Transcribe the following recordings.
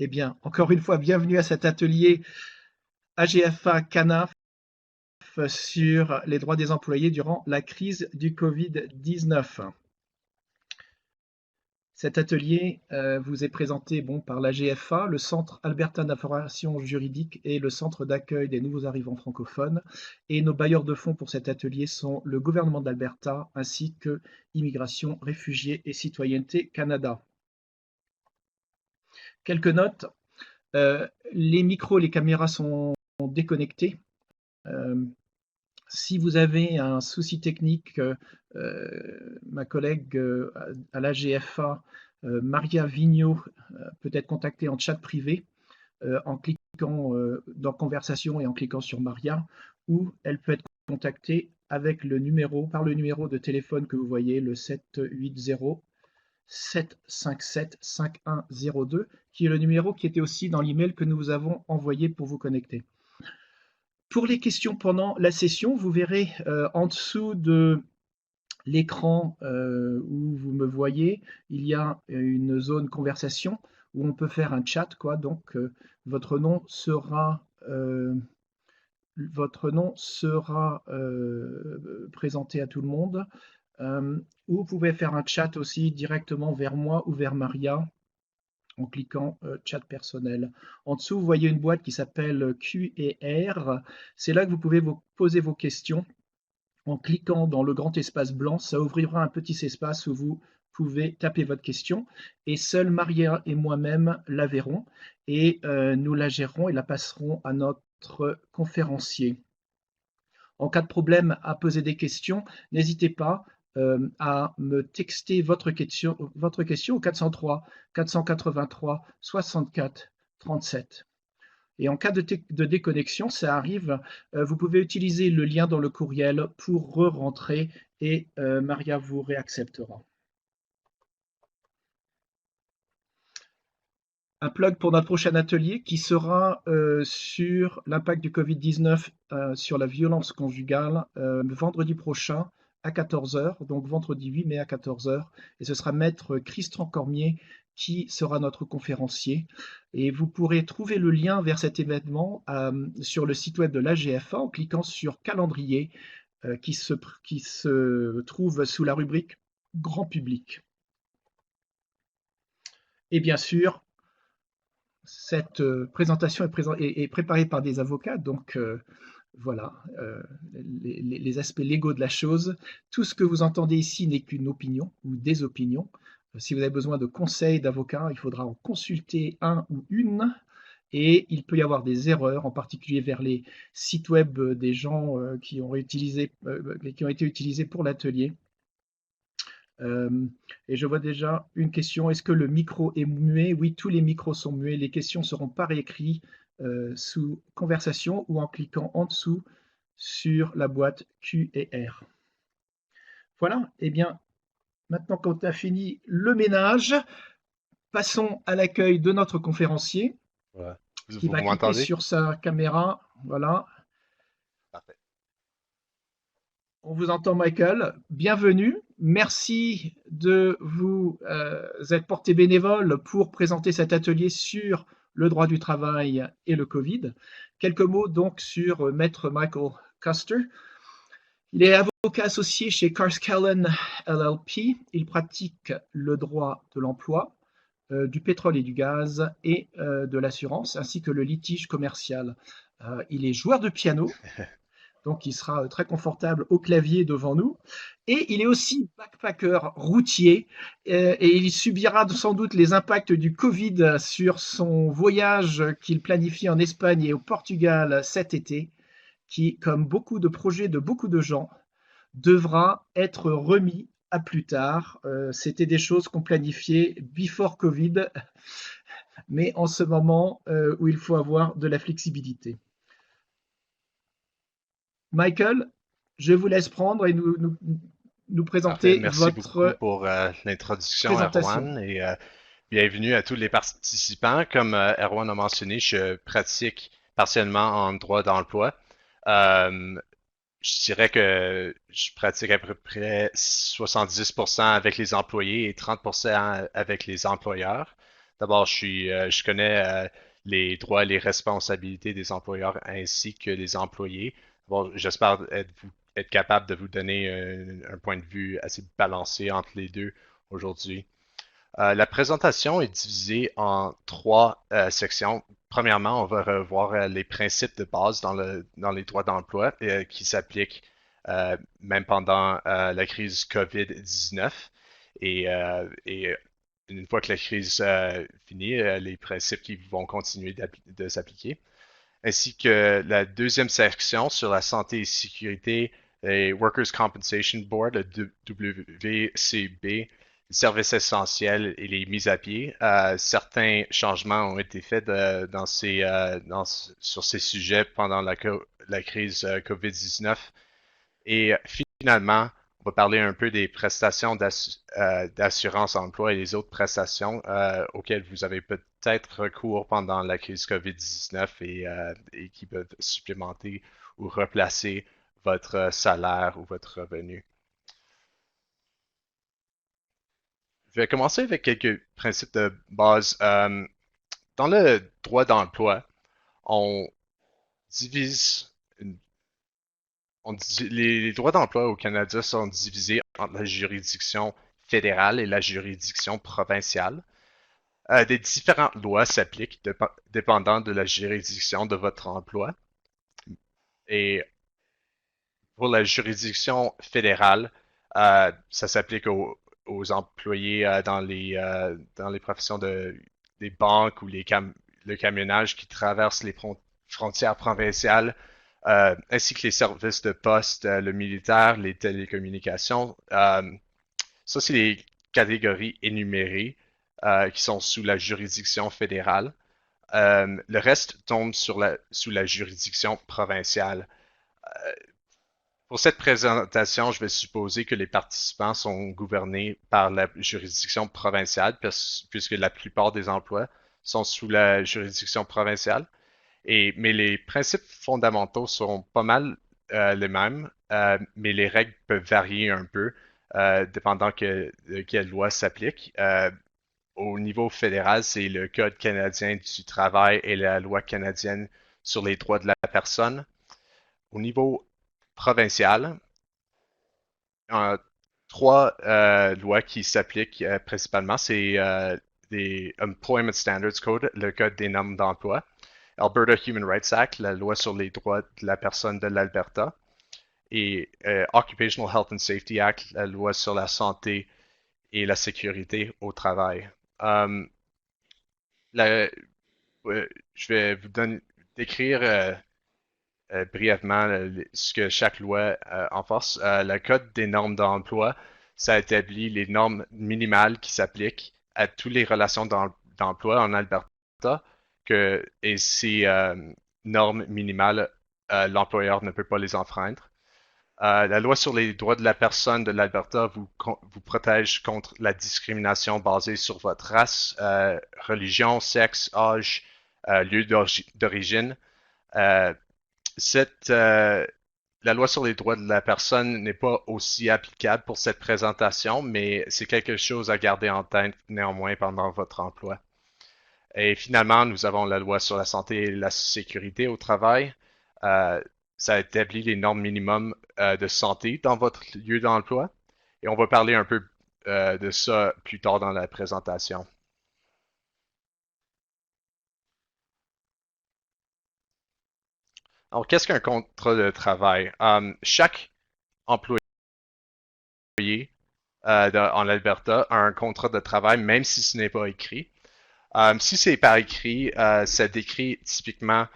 Eh bien, encore une fois, bienvenue à cet atelier AGFA CANAF sur les droits des employés durant la crise du Covid-19. Cet atelier vous est présenté par l'AGFA, le Centre Albertain d'information juridique et le Centre d'accueil des nouveaux arrivants francophones. Et nos bailleurs de fonds pour cet atelier sont le gouvernement d'Alberta ainsi que Immigration, Réfugiés et Citoyenneté Canada. Quelques notes. Les micros, les caméras sont déconnectés. Euh, Si vous avez un souci technique, ma collègue à l'AGFA, Maria Vigneault, peut être contactée en chat privé en cliquant dans Conversation et en cliquant sur Maria, ou elle peut être contactée avec par le numéro de téléphone que vous voyez, le 780 757 5102, qui est le numéro qui était aussi dans l'email que nous vous avons envoyé pour vous connecter. Pour les questions pendant la session, vous verrez en dessous de l'écran où vous me voyez, il y a une zone conversation où on peut faire un chat, quoi. Donc votre nom sera présenté à tout le monde. Ou vous pouvez faire un chat aussi directement vers moi ou vers Maria en cliquant chat personnel. En dessous, vous voyez une boîte qui s'appelle Q&R. C'est là que vous pouvez vous poser vos questions. En cliquant dans le grand espace blanc, ça ouvrira un petit espace où vous pouvez taper votre question et seule Maria et moi-même la verrons et nous la gérerons et la passerons à notre conférencier. En cas de problème à poser des questions, n'hésitez pas à me texter votre question au 403 483 64 37. Et en cas de déconnexion, ça arrive, vous pouvez utiliser le lien dans le courriel pour re-rentrer et Maria vous réacceptera. Un plug pour notre prochain atelier qui sera sur l'impact du Covid-19 sur la violence conjugale vendredi prochain à 14 heures, donc vendredi 8 mai à 14 heures. Et ce sera maître Christian Cormier qui sera notre conférencier. Et vous pourrez trouver le lien vers cet événement sur le site web de l'AGFA en cliquant sur calendrier qui se trouve sous la rubrique grand public. Et bien sûr, cette présentation est préparée par des avocats, donc voilà les aspects légaux de la chose. Tout ce que vous entendez ici n'est qu'une opinion ou des opinions. Si vous avez besoin de conseils d'avocats, il faudra en consulter un ou une. Et il peut y avoir des erreurs, en particulier vers les sites web des gens qui ont été utilisés pour l'atelier. Et je vois déjà une question. Est-ce que le micro est muet? Oui, tous les micros sont muets. Les questions seront par écrit sous conversation ou en cliquant en dessous sur la boîte Q&R. Voilà. Eh bien, maintenant qu'on a fini le ménage, passons à l'accueil de notre conférencier Ouais. qui Vous va cliquer m'entendez? sur sa caméra. Voilà. Parfait. On vous entend, Michael. Bienvenue. Merci de vous être porté bénévole pour présenter cet atelier sur le droit du travail et le Covid. Quelques mots donc sur Maître Michael Custer. Il est avocat associé chez Carscallen LLP. Il pratique le droit de l'emploi, du pétrole et du gaz et de l'assurance, ainsi que le litige commercial. Il est joueur de piano, donc il sera très confortable au clavier devant nous. Et il est aussi backpacker routier et il subira sans doute les impacts du Covid sur son voyage qu'il planifie en Espagne et au Portugal cet été, qui, comme beaucoup de projets de beaucoup de gens, devra être remis à plus tard. C'était des choses qu'on planifiait before Covid, mais en ce moment où il faut avoir de la flexibilité. Michael, je vous laisse prendre et nous Parfait. présenter Merci beaucoup votre pour l'introduction, présentation. Erwan, et bienvenue à tous les participants. Comme Erwan a mentionné, je pratique partiellement en droit d'emploi. Euh, je dirais que je pratique à peu près 70% avec les employés et 30% avec les employeurs. D'abord, je connais les droits et les responsabilités des employeurs ainsi que des employés. Bon, j'espère être capable de vous donner un point de vue assez balancé entre les deux aujourd'hui. La présentation est divisée en trois sections. Premièrement, on va revoir les principes de base dans les droits d'emploi qui s'appliquent même pendant la crise COVID-19. Et une fois que la crise finit, les principes qui vont continuer de s'appliquer. Ainsi que la deuxième section sur la santé et sécurité, les Workers' Compensation Board, le WCB, les services essentiels et les mises à pied. Certains changements ont été faits sur ces sujets pendant la crise COVID-19. Et finalement, on va parler un peu des prestations d'assurance emploi et les autres prestations auxquelles vous avez peut-être recours pendant la crise COVID-19 et qui peuvent supplémenter ou replacer votre salaire ou votre revenu. Je vais commencer avec quelques principes de base. Dans le droit d'emploi, on divise une les droits d'emploi au Canada sont divisés entre la juridiction fédérale et la juridiction provinciale. Des différentes lois s'appliquent dépendant de la juridiction de votre emploi. Et pour la juridiction fédérale, ça s'applique aux employés dans les professions des banques ou le camionnage qui traversent les frontières provinciales, ainsi que les services de poste, le militaire, les télécommunications. Ça, c'est les catégories énumérées qui sont sous la juridiction fédérale. Le reste tombe sous la juridiction provinciale. Euh, pour cette présentation, je vais supposer que les participants sont gouvernés par la juridiction provinciale, puisque la plupart des emplois sont sous la juridiction provinciale. Mais les principes fondamentaux sont pas mal les mêmes, mais les règles peuvent varier un peu, dépendant de quelle loi s'applique. Au niveau fédéral, c'est le Code canadien du travail et la loi canadienne sur les droits de la personne. Au niveau provincial, a trois lois qui s'appliquent principalement. C'est les Employment Standards Code, le Code des normes d'emploi, Alberta Human Rights Act, la loi sur les droits de la personne de l'Alberta, et Occupational Health and Safety Act, la loi sur la santé et la sécurité au travail. Um, la- je vais décrire brièvement ce que chaque loi enforce. Le Code des normes d'emploi, ça établit les normes minimales qui s'appliquent à toutes les relations d'emploi en Alberta, et ces normes minimales, l'employeur ne peut pas les enfreindre. La loi sur les droits de la personne de l'Alberta vous protège contre la discrimination basée sur votre race, religion, sexe, âge, lieu d'origine. Euh, cette, la loi sur les droits de la personne n'est pas aussi applicable pour cette présentation, mais c'est quelque chose à garder en tête néanmoins pendant votre emploi. Et finalement, nous avons la loi sur la santé et la sécurité au travail. Euh, Ça établit les normes minimums de santé dans votre lieu d'emploi. Et on va parler un peu de ça plus tard dans la présentation. Alors, qu'est-ce qu'un contrat de travail? Chaque employé en Alberta a un contrat de travail, même si ce n'est pas écrit. Si c'est par écrit, ça décrit typiquement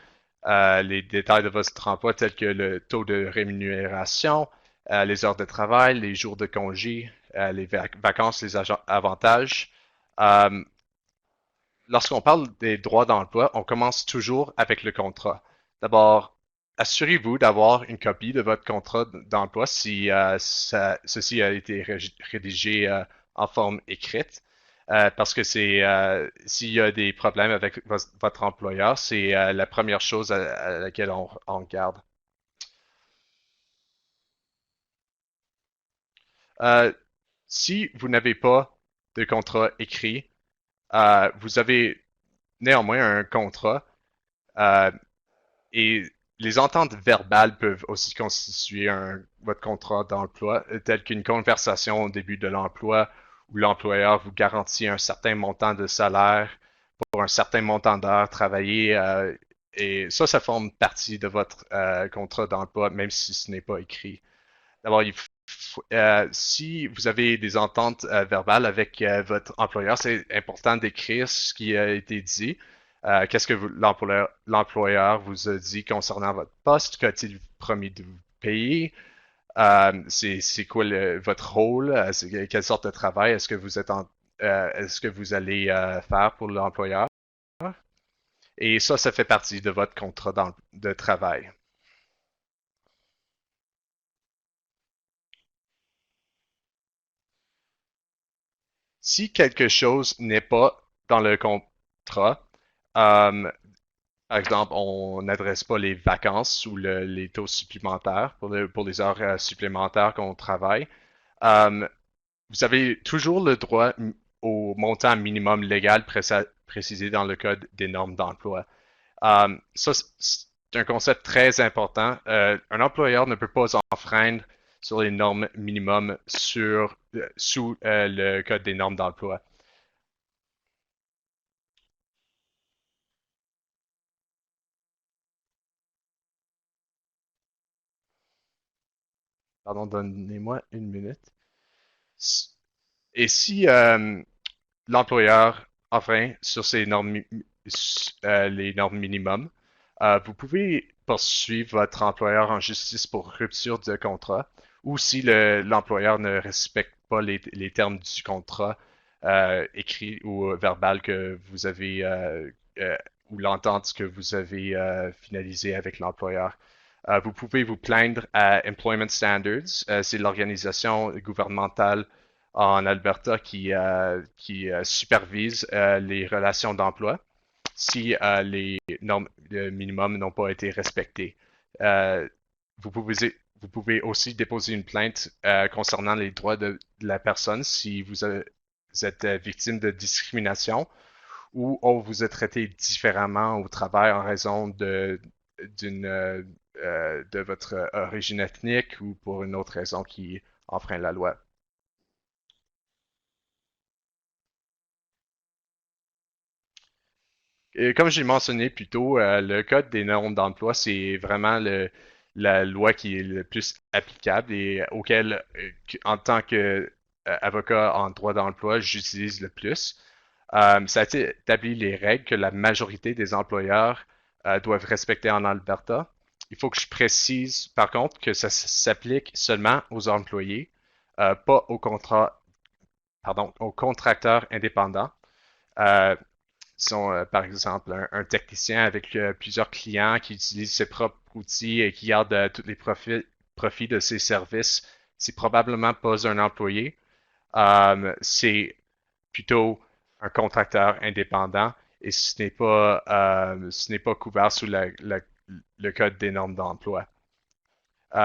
les détails de votre emploi tels que le taux de rémunération, les heures de travail, les jours de congé, les vacances, les avantages. Euh, Lorsqu'on parle des droits d'emploi, on commence toujours avec le contrat. D'abord, assurez-vous d'avoir une copie de votre contrat d'emploi si ceci a été rédigé en forme écrite. Parce que s'il y a des problèmes avec votre employeur, c'est la première chose à laquelle on garde. Euh, Si vous n'avez pas de contrat écrit, Vous avez néanmoins un contrat euh, et les ententes verbales peuvent aussi constituer votre contrat d'emploi, tel qu'une conversation au début de l'emploi où l'employeur vous garantit un certain montant de salaire pour un certain montant d'heures travaillées. Et ça forme partie de votre contrat d'emploi, même si ce n'est pas écrit. D'abord, si vous avez des ententes verbales avec votre employeur, c'est important d'écrire ce qui a été dit. Qu'est-ce que l'employeur vous a dit concernant votre poste? Qu'a-t-il promis de vous payer? C'est quoi votre rôle? Quelle sorte de travail est-ce que vous allez faire pour l'employeur? Et ça fait partie de votre contrat de travail. Si quelque chose n'est pas dans le contrat, euh, par exemple, on n'adresse pas les vacances ou les taux supplémentaires pour les heures supplémentaires qu'on travaille, euh, vous avez toujours le droit au montant minimum légal précisé dans le Code des normes d'emploi. Ça, c'est un concept très important. Un employeur ne peut pas enfreindre sur les normes minimum sous le Code des normes d'emploi. Pardon, donnez-moi une minute. Et si l'employeur enfreint sur ces les normes minimum, vous pouvez poursuivre votre employeur en justice pour rupture de contrat ou si l'employeur ne respecte pas les termes du contrat écrit ou verbal que vous avez ou l'entente que vous avez finalisé avec l'employeur. Vous pouvez vous plaindre à Employment Standards. C'est l'organisation gouvernementale en Alberta qui supervise les relations d'emploi si les normes minimum n'ont pas été respectées. Euh, vous pouvez, vous pouvez aussi déposer une plainte concernant les droits de la personne si vous êtes victime de discrimination ou on vous a traité différemment au travail en raison de votre origine ethnique ou pour une autre raison qui enfreint la loi. Et comme j'ai mentionné plus tôt, le Code des normes d'emploi, c'est vraiment la loi qui est le plus applicable et auquel, en tant qu'avocat en droit d'emploi, j'utilise le plus. Ça a établi les règles que la majorité des employeurs doivent respecter en Alberta. Il faut que je précise, par contre, que ça s'applique seulement aux employés, pas aux contracteurs indépendants. Euh, sont, par exemple, un technicien avec plusieurs clients qui utilise ses propres outils et qui garde tous les profits de ses services. C'est probablement pas un employé. C'est plutôt un contracteur indépendant et ce n'est pas couvert sous le Code des normes d'emploi.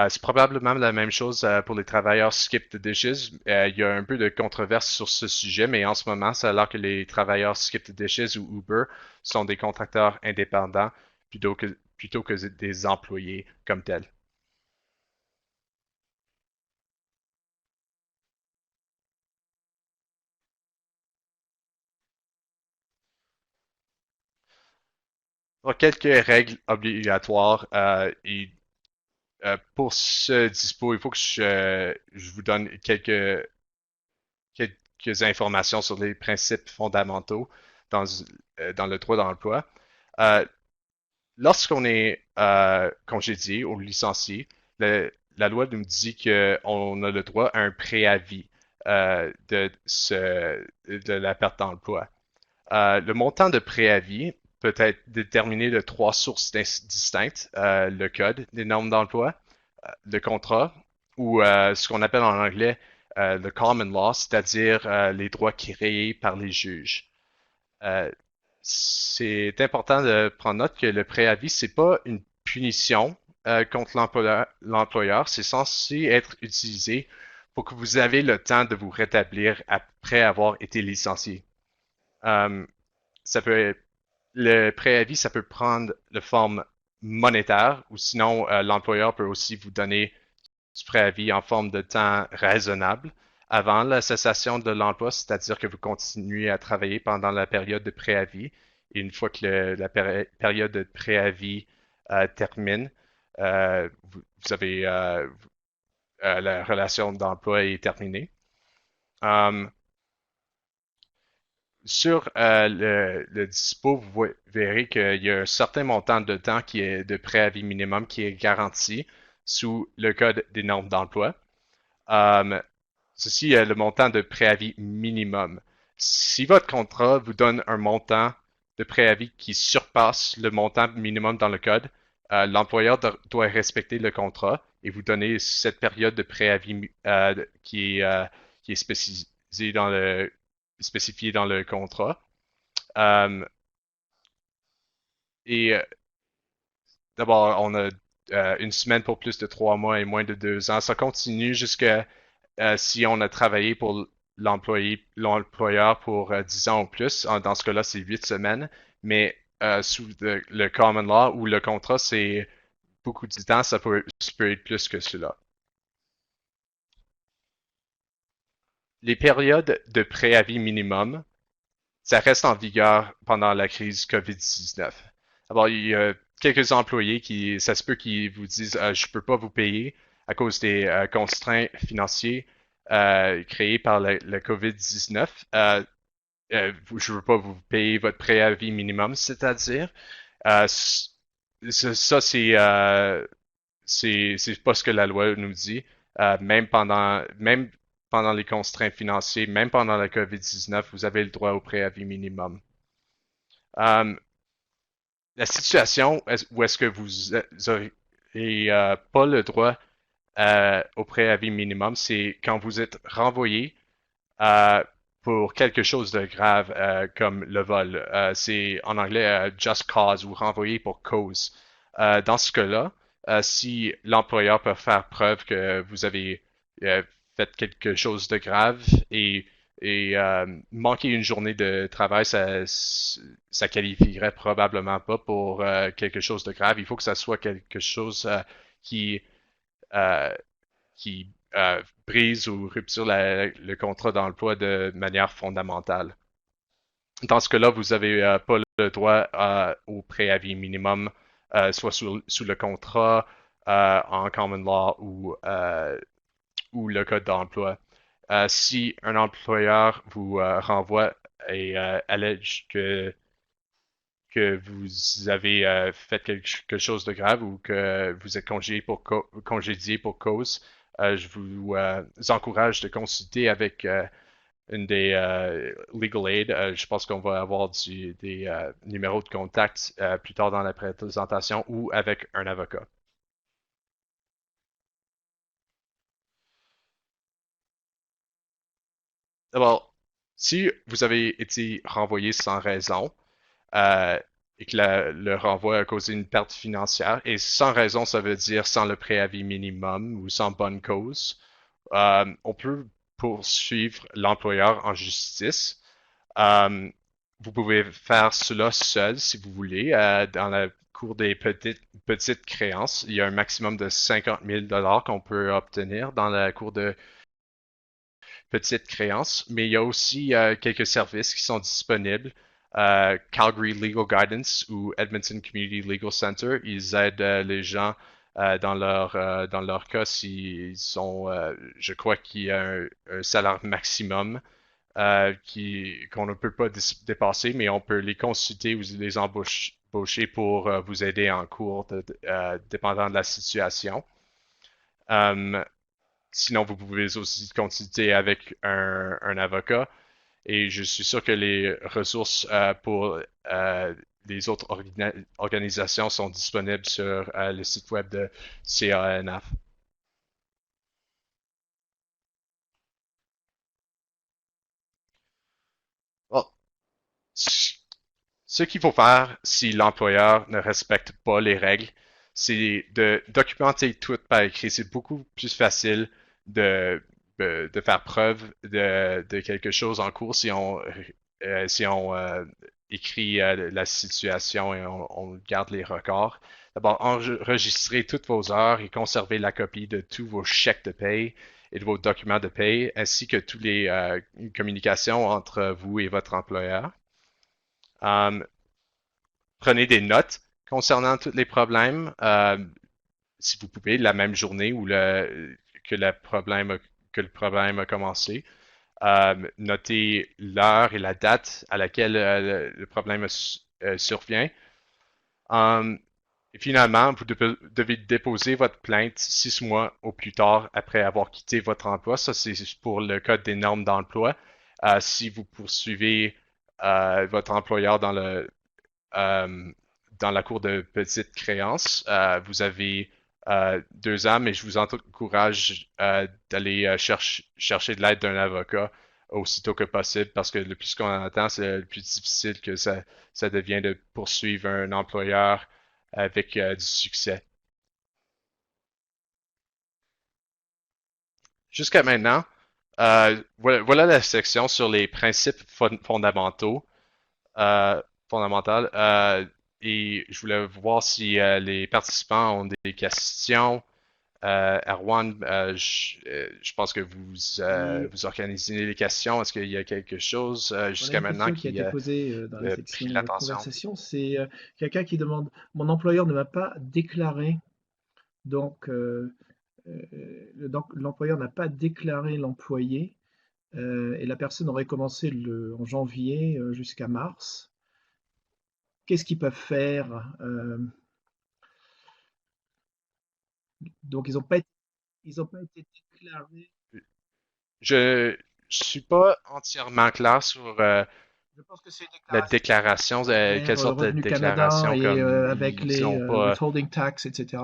C'est probablement la même chose pour les travailleurs Skip the Dishes. Il y a un peu de controverse sur ce sujet, mais en ce moment, ça a l'air que les travailleurs Skip the Dishes ou Uber sont des contracteurs indépendants plutôt que des employés comme tels. Alors, quelques règles obligatoires pour ce dispo, il faut que je vous donne quelques informations sur les principes fondamentaux dans, dans le droit d'emploi. Euh, Lorsqu'on est congédié ou licencié, la loi nous dit qu'on a le droit à un préavis de la perte d'emploi. Le montant de préavis peut être déterminé de trois sources distinctes, le code des normes d'emploi, le contrat, ou ce qu'on appelle en anglais le common law, c'est-à-dire les droits créés par les juges. Euh, c'est important de prendre note que le préavis, c'est pas une punition contre l'employeur, c'est censé être utilisé pour que vous avez le temps de vous rétablir après avoir été licencié. Euh, ça peut le préavis, ça peut prendre la forme monétaire ou sinon l'employeur peut aussi vous donner du préavis en forme de temps raisonnable avant la cessation de l'emploi, c'est-à-dire que vous continuez à travailler pendant la période de préavis. Et une fois que la période de préavis termine, vous avez la relation d'emploi est terminée. Um, Sur le dispo, vous verrez qu'il y a un certain montant de temps qui est de préavis minimum qui est garanti sous le Code des normes d'emploi. Euh, Ceci est le montant de préavis minimum. Si votre contrat vous donne un montant de préavis qui surpasse le montant minimum dans le code, l'employeur doit respecter le contrat et vous donner cette période de préavis qui est spécifiée dans le contrat. Euh, et d'abord, on a une semaine pour plus de 3 mois et moins de 2 ans. Ça continue jusqu'à si on a travaillé pour l'employeur pour 10 ans ou plus. Dans ce cas-là, c'est 8 semaines. Mais sous le common law ou le contrat, c'est beaucoup de temps, ça peut être plus que cela. Les périodes de préavis minimum, ça reste en vigueur pendant la crise COVID-19. Alors, il y a quelques employés ça se peut qu'ils vous disent, je peux pas vous payer à cause des constraints financiers créés par la COVID-19. Je veux pas vous payer votre préavis minimum, c'est-à-dire, euh, ça, c'est pas ce que la loi nous dit. Même pendant les constraints financiers, même pendant la COVID-19, vous avez le droit au préavis minimum. Euh, la situation où est-ce que vous aurez pas le droit au préavis minimum, c'est quand vous êtes renvoyé euh, pour quelque chose de grave comme le vol. C'est en anglais just cause ou renvoyé pour cause. Dans ce cas-là, si l'employeur peut faire preuve que vous avez euh, fait quelque chose de grave et manquer une journée de travail, ça qualifierait probablement pas pour quelque chose de grave. Il faut que ça soit quelque chose qui euh, qui brise ou rupture le contrat d'emploi de manière fondamentale. Dans ce cas-là, vous n'avez pas le droit au préavis minimum, soit sous le contrat, en common law ou le code d'emploi. Si un employeur vous renvoie et allège que vous avez fait quelque chose de grave ou que vous êtes congédié pour cause, je vous encourage de consulter avec une des legal aid. Je pense qu'on va avoir des numéros de contact plus tard dans la présentation ou avec un avocat. D'abord, si vous avez été renvoyé sans raison, euh, et que le renvoi a causé une perte financière. Et sans raison, ça veut dire sans le préavis minimum ou sans bonne cause. On peut poursuivre l'employeur en justice. Euh, Vous pouvez faire cela seul si vous voulez. Dans la cour des petites créances, il y a un maximum de 50 000 qu'on peut obtenir dans la cour de petites créances, mais il y a aussi quelques services qui sont disponibles. Calgary Legal Guidance ou Edmonton Community Legal Center, ils aident les gens dans leur cas s'ils ont, je crois qu'il y a un salaire maximum qu'on ne peut pas dépasser, mais on peut les consulter ou les embaucher pour vous aider en cours, dépendant de la situation. Euh, Sinon, vous pouvez aussi consulter avec un avocat. Et je suis sûr que les ressources pour les autres organisations sont disponibles sur le site web de CANF. Bon, ce qu'il faut faire si l'employeur ne respecte pas les règles, c'est de documenter tout par écrit. C'est beaucoup plus facile de faire preuve de quelque chose en cours si on si on écrit la situation et on garde les records. D'abord, enregistrez toutes vos heures et conservez la copie de tous vos chèques de paye et de vos documents de paye, ainsi que toutes les communications entre vous et votre employeur. Um, Prenez des notes concernant tous les problèmes, si vous pouvez, la même journée où que, que le problème a commencé. Notez l'heure et la date à laquelle le problème survient. Um, et finalement, vous devez déposer votre plainte 6 mois au plus tard après avoir quitté votre emploi. Ça, c'est pour le code des normes d'emploi. Si vous poursuivez votre employeur euh, dans la cour de petite créance, vous avez 2 ans, mais je vous encourage d'aller chercher de l'aide d'un avocat aussitôt que possible parce que le plus qu'on attend, c'est le plus difficile que ça devient de poursuivre un employeur avec du succès. Jusqu'à maintenant, voilà la section sur les principes fondamentaux. euh, fondamentales. Et je voulais voir si les participants ont des questions. Erwan, je pense que Oui, vous organisez les questions. Est-ce qu'il y a quelque chose on a jusqu'à une maintenant question qui a qui été posée dans la a pris section l'attention? conversation. C'est quelqu'un qui demande, mon employeur ne m'a pas déclaré, donc l'employeur n'a pas déclaré l'employé et la personne aurait commencé en janvier jusqu'à mars. Qu'est-ce qu'ils peuvent faire? Donc ils ont pas été déclarés. Je suis pas entièrement clair sur Je pense que c'est une la déclaration déclaration. vers Quelle sorte de Revenu Canada déclaration et comme avec ils les ont pas. withholding tax, etc.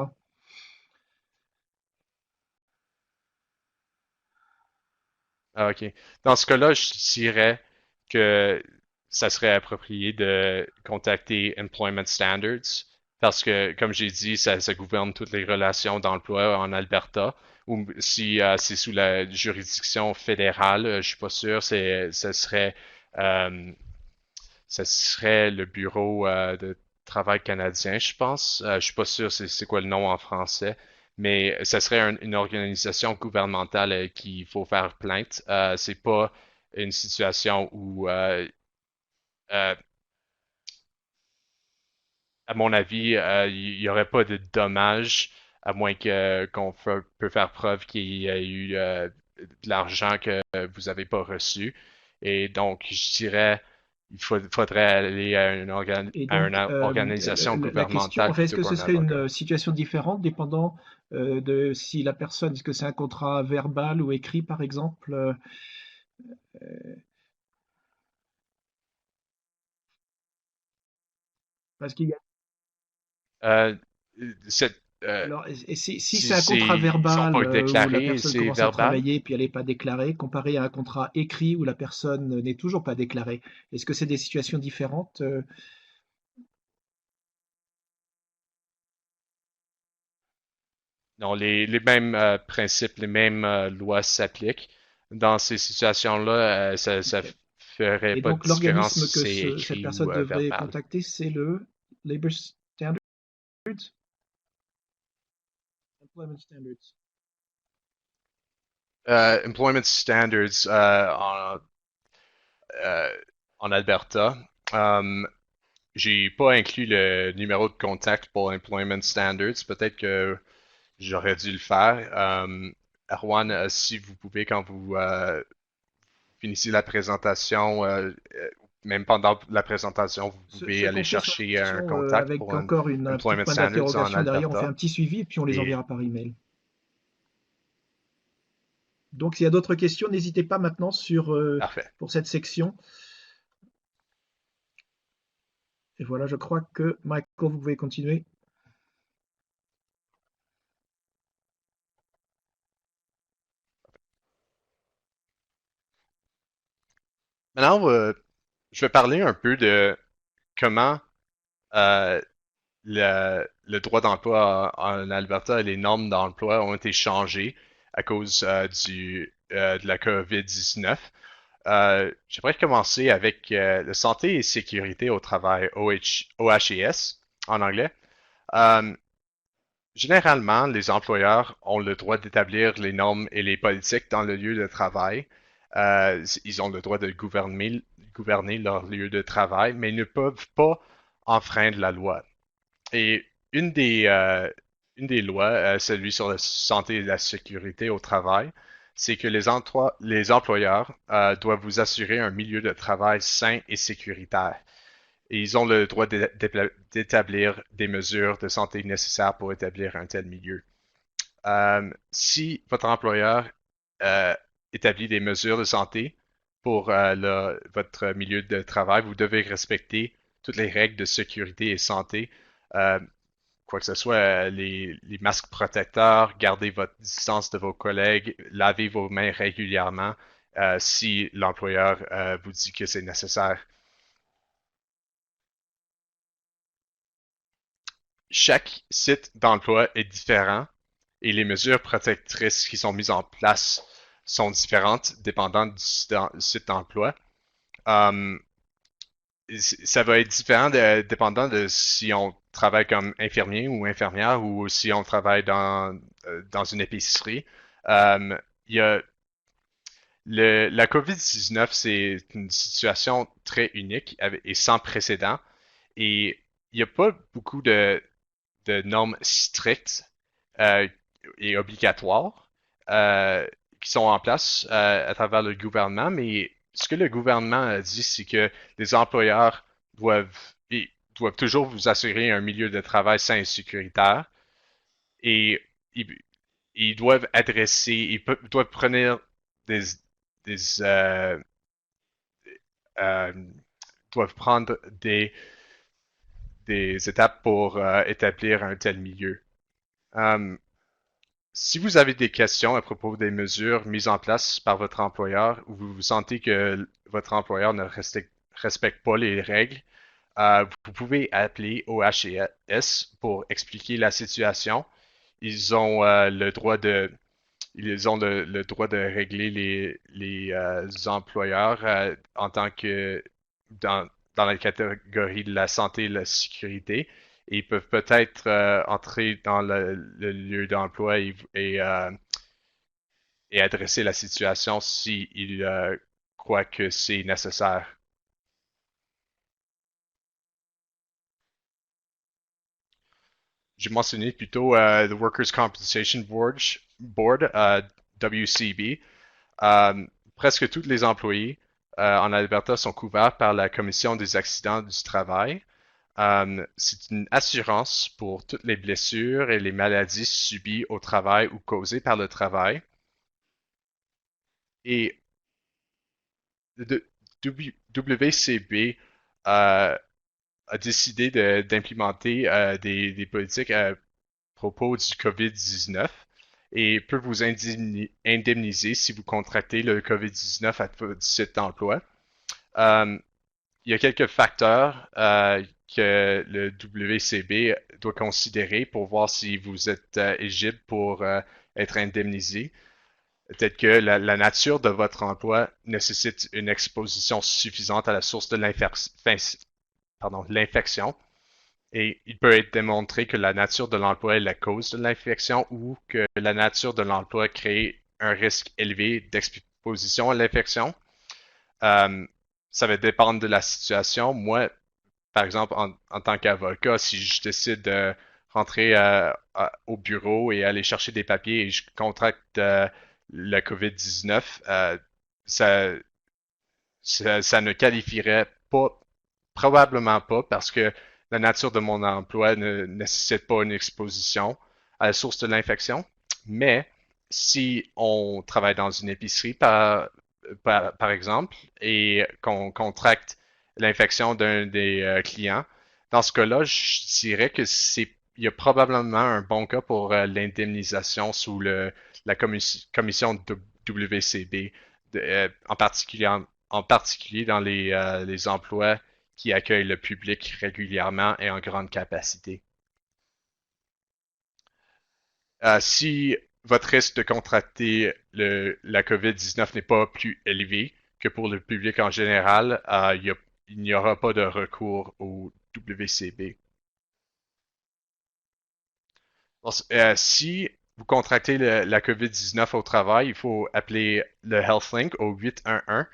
Ah, ok. Dans ce cas-là, je dirais que ça serait approprié de contacter Employment Standards parce que, comme j'ai dit, ça gouverne toutes les relations d'emploi en Alberta. Ou si c'est sous la juridiction fédérale, je suis pas sûr, euh, ça serait le Bureau de travail canadien, je pense. Je suis pas sûr c'est quoi le nom en français, mais ça serait une organisation gouvernementale qu'il faut faire plainte. C'est pas une situation où, euh, à mon avis, il y aurait pas de dommages, à moins que qu'on peut faire preuve qu'il y a eu de l'argent que vous avez pas reçu. Et donc, je dirais, faudrait aller Et à donc, une organisation la question, en gouvernementale fait, est-ce plutôt que ce qu'un serait une avocat. situation différente dépendant de si la personne, est-ce que c'est un contrat verbal ou écrit, par exemple? Parce qu'il y a, Euh, cette, alors, et si si c'est un contrat ils sont verbal pas où la déclarés, personne c'est commence à verbal. travailler puis elle n'est pas déclarée, comparé à un contrat écrit où la personne n'est toujours pas déclarée, est-ce que c'est des situations différentes? Non, les mêmes principes, les mêmes lois s'appliquent. Dans ces situations-là, ça Ok. ferait Et pas de donc, différence l'organisme si que c'est cette écrit ou personne devrait verbal. contacter, c'est le Labor Standards, Employment Standards. Employment Standards euh, en Alberta. J'ai pas inclus le numéro de contact pour Employment Standards. Peut-être que j'aurais dû le faire. Erwan, si vous pouvez, quand vous finissez la présentation, même pendant la présentation, vous pouvez Ceux qui aller ont fait sur la chercher un question contact avec pour un encore un petit Employment point Standards en d'interrogation derrière, on fait un Alberta. petit suivi et puis on les Et enverra par email. Donc, s'il y a d'autres questions, n'hésitez pas maintenant parfait. pour cette section. Et voilà, je crois que Michael, vous pouvez continuer. Maintenant, je vais parler un peu de comment euh, le droit d'emploi en Alberta et les normes d'emploi ont été changées à cause de la COVID-19. J'aimerais commencer avec le santé et sécurité au travail, OHS en anglais. Euh, Généralement, les employeurs ont le droit d'établir les normes et les politiques dans le lieu de travail. Ils ont le droit de gouverner leur lieu de travail, mais ils ne peuvent pas enfreindre la loi. Et une des, euh, une des lois, celui sur la santé et la sécurité au travail, c'est que les employeurs doivent vous assurer un milieu de travail sain et sécuritaire. Et ils ont le droit d'établir des mesures de santé nécessaires pour établir un tel milieu. Si votre employeur euh, établit des mesures de santé pour votre milieu de travail, vous devez respecter toutes les règles de sécurité et santé, euh, quoi que ce soit, les masques protecteurs, gardez votre distance de vos collègues, lavez vos mains régulièrement si l'employeur vous dit que c'est nécessaire. Chaque site d'emploi est différent et les mesures protectrices qui sont mises en place sont différentes dépendant du site d'emploi. Um, Ça va être différent dépendant de si on travaille comme infirmier ou infirmière ou si on travaille dans une épicerie. Il y a la COVID-19, c'est une situation très unique et sans précédent. Et il n'y a pas beaucoup de normes strictes euh, et obligatoires euh, qui sont en place à travers le gouvernement, mais ce que le gouvernement a dit, c'est que les employeurs doivent, doivent toujours vous assurer un milieu de travail sain et sécuritaire et ils, ils doivent adresser, doivent prendre des, des euh, doivent prendre des étapes pour établir un tel milieu. Um, Si vous avez des questions à propos des mesures mises en place par votre employeur ou vous sentez que votre employeur ne respecte pas les règles, vous pouvez appeler OHS pour expliquer la situation. Ils ont le droit de, ils ont le droit de régler les employeurs en tant que dans la catégorie de la santé et de la sécurité. Et ils peuvent peut-être entrer dans le lieu d'emploi et adresser la situation s'ils croient que c'est nécessaire. J'ai mentionné plutôt the Workers' Compensation Board WCB. Presque tous les employés en Alberta sont couverts par la Commission des accidents du travail. C'est une assurance pour toutes les blessures et les maladies subies au travail ou causées par le travail. Et le WCB a décidé d'implémenter des politiques à propos du COVID-19 et peut vous indemniser si vous contractez le COVID-19 à votre site d'emploi. Euh, il y a quelques facteurs que le WCB doit considérer pour voir si vous êtes éligible pour être indemnisé. Peut-être que la nature de votre emploi nécessite une exposition suffisante à la source de l'infection. Et il peut être démontré que la nature de l'emploi est la cause de l'infection ou que la nature de l'emploi crée un risque élevé d'exposition à l'infection. Euh, Ça va dépendre de la situation. Moi, par exemple, en tant qu'avocat, si je décide de rentrer au bureau et aller chercher des papiers et je contracte la COVID-19, ça, ça ne qualifierait pas, probablement pas, parce que la nature de mon emploi ne nécessite pas une exposition à la source de l'infection. Mais si on travaille dans une épicerie, par exemple, et qu'on contracte l'infection d'un des clients, dans ce cas-là, je dirais que il y a probablement un bon cas pour l'indemnisation sous la commission de WCB, en particulier dans les emplois qui accueillent le public régulièrement et en grande capacité. Si votre risque de contracter la COVID-19 n'est pas plus élevé que pour le public en général, il n'y aura pas de recours au WCB. Bon, si vous contractez la COVID-19 au travail, il faut appeler le HealthLink au 811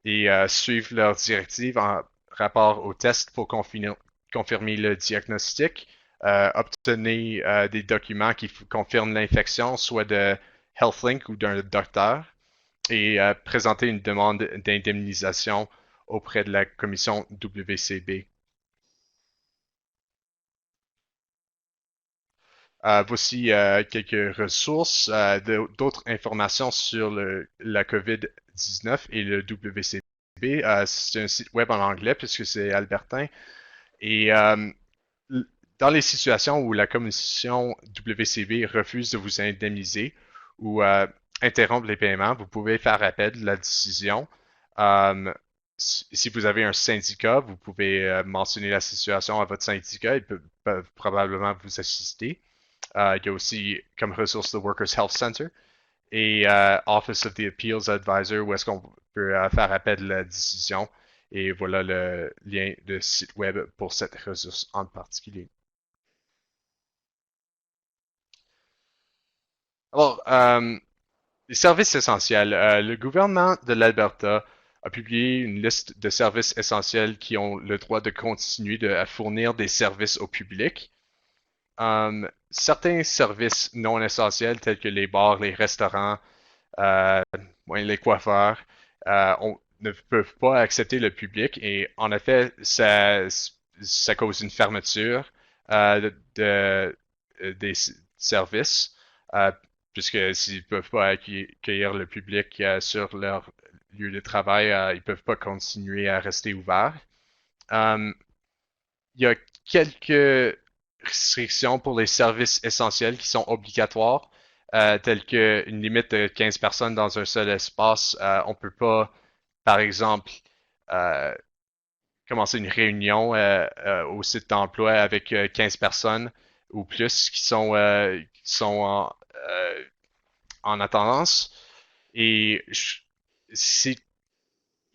et suivre leurs directives en rapport au test pour confirmer le diagnostic. Obtenez des documents qui confirment l'infection, soit de HealthLink ou d'un docteur, et présenter une demande d'indemnisation auprès de la commission WCB. Voici quelques ressources, d'autres informations sur la COVID-19 et le WCB. C'est un site web en anglais puisque c'est albertain. Et dans les situations où la commission WCB refuse de vous indemniser ou interrompre les paiements, vous pouvez faire appel de la décision. Euh, si vous avez un syndicat, vous pouvez mentionner la situation à votre syndicat. Ils peuvent probablement vous assister. Il y a aussi comme ressource le Workers Health Center et Office of the Appeals Advisor où est-ce qu'on peut faire appel de la décision. Et voilà le lien de site web pour cette ressource en particulier. Alors, les services essentiels. Le gouvernement de l'Alberta a publié une liste de services essentiels qui ont le droit de continuer à fournir des services au public. Certains services non essentiels tels que les bars, les restaurants, euh, les coiffeurs ne peuvent pas accepter le public et en effet, ça cause une fermeture des services euh, puisque s'ils ne peuvent pas accueillir le public sur leur lieu de travail, ils ne peuvent pas continuer à rester ouverts. Euh, il y a quelques restrictions pour les services essentiels qui sont obligatoires, telles qu'une limite de 15 personnes dans un seul espace. On ne peut pas, par exemple, euh, commencer une réunion au site d'emploi avec 15 personnes ou plus qui sont en attendance. Et c'est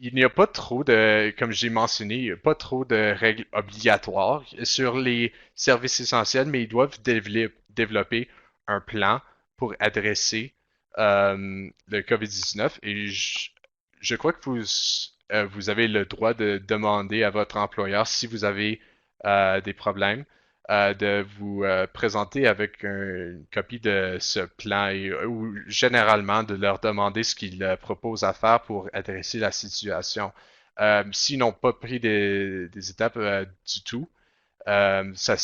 il n'y a pas trop de, comme j'ai mentionné, il n'y a pas trop de règles obligatoires sur les services essentiels, mais ils doivent développer un plan pour adresser le COVID-19. Et je crois que vous avez le droit de demander à votre employeur si vous avez des problèmes de vous présenter avec une copie de ce plan ou généralement de leur demander ce qu'ils proposent à faire pour adresser la situation. S'ils n'ont pas pris des étapes du tout, ça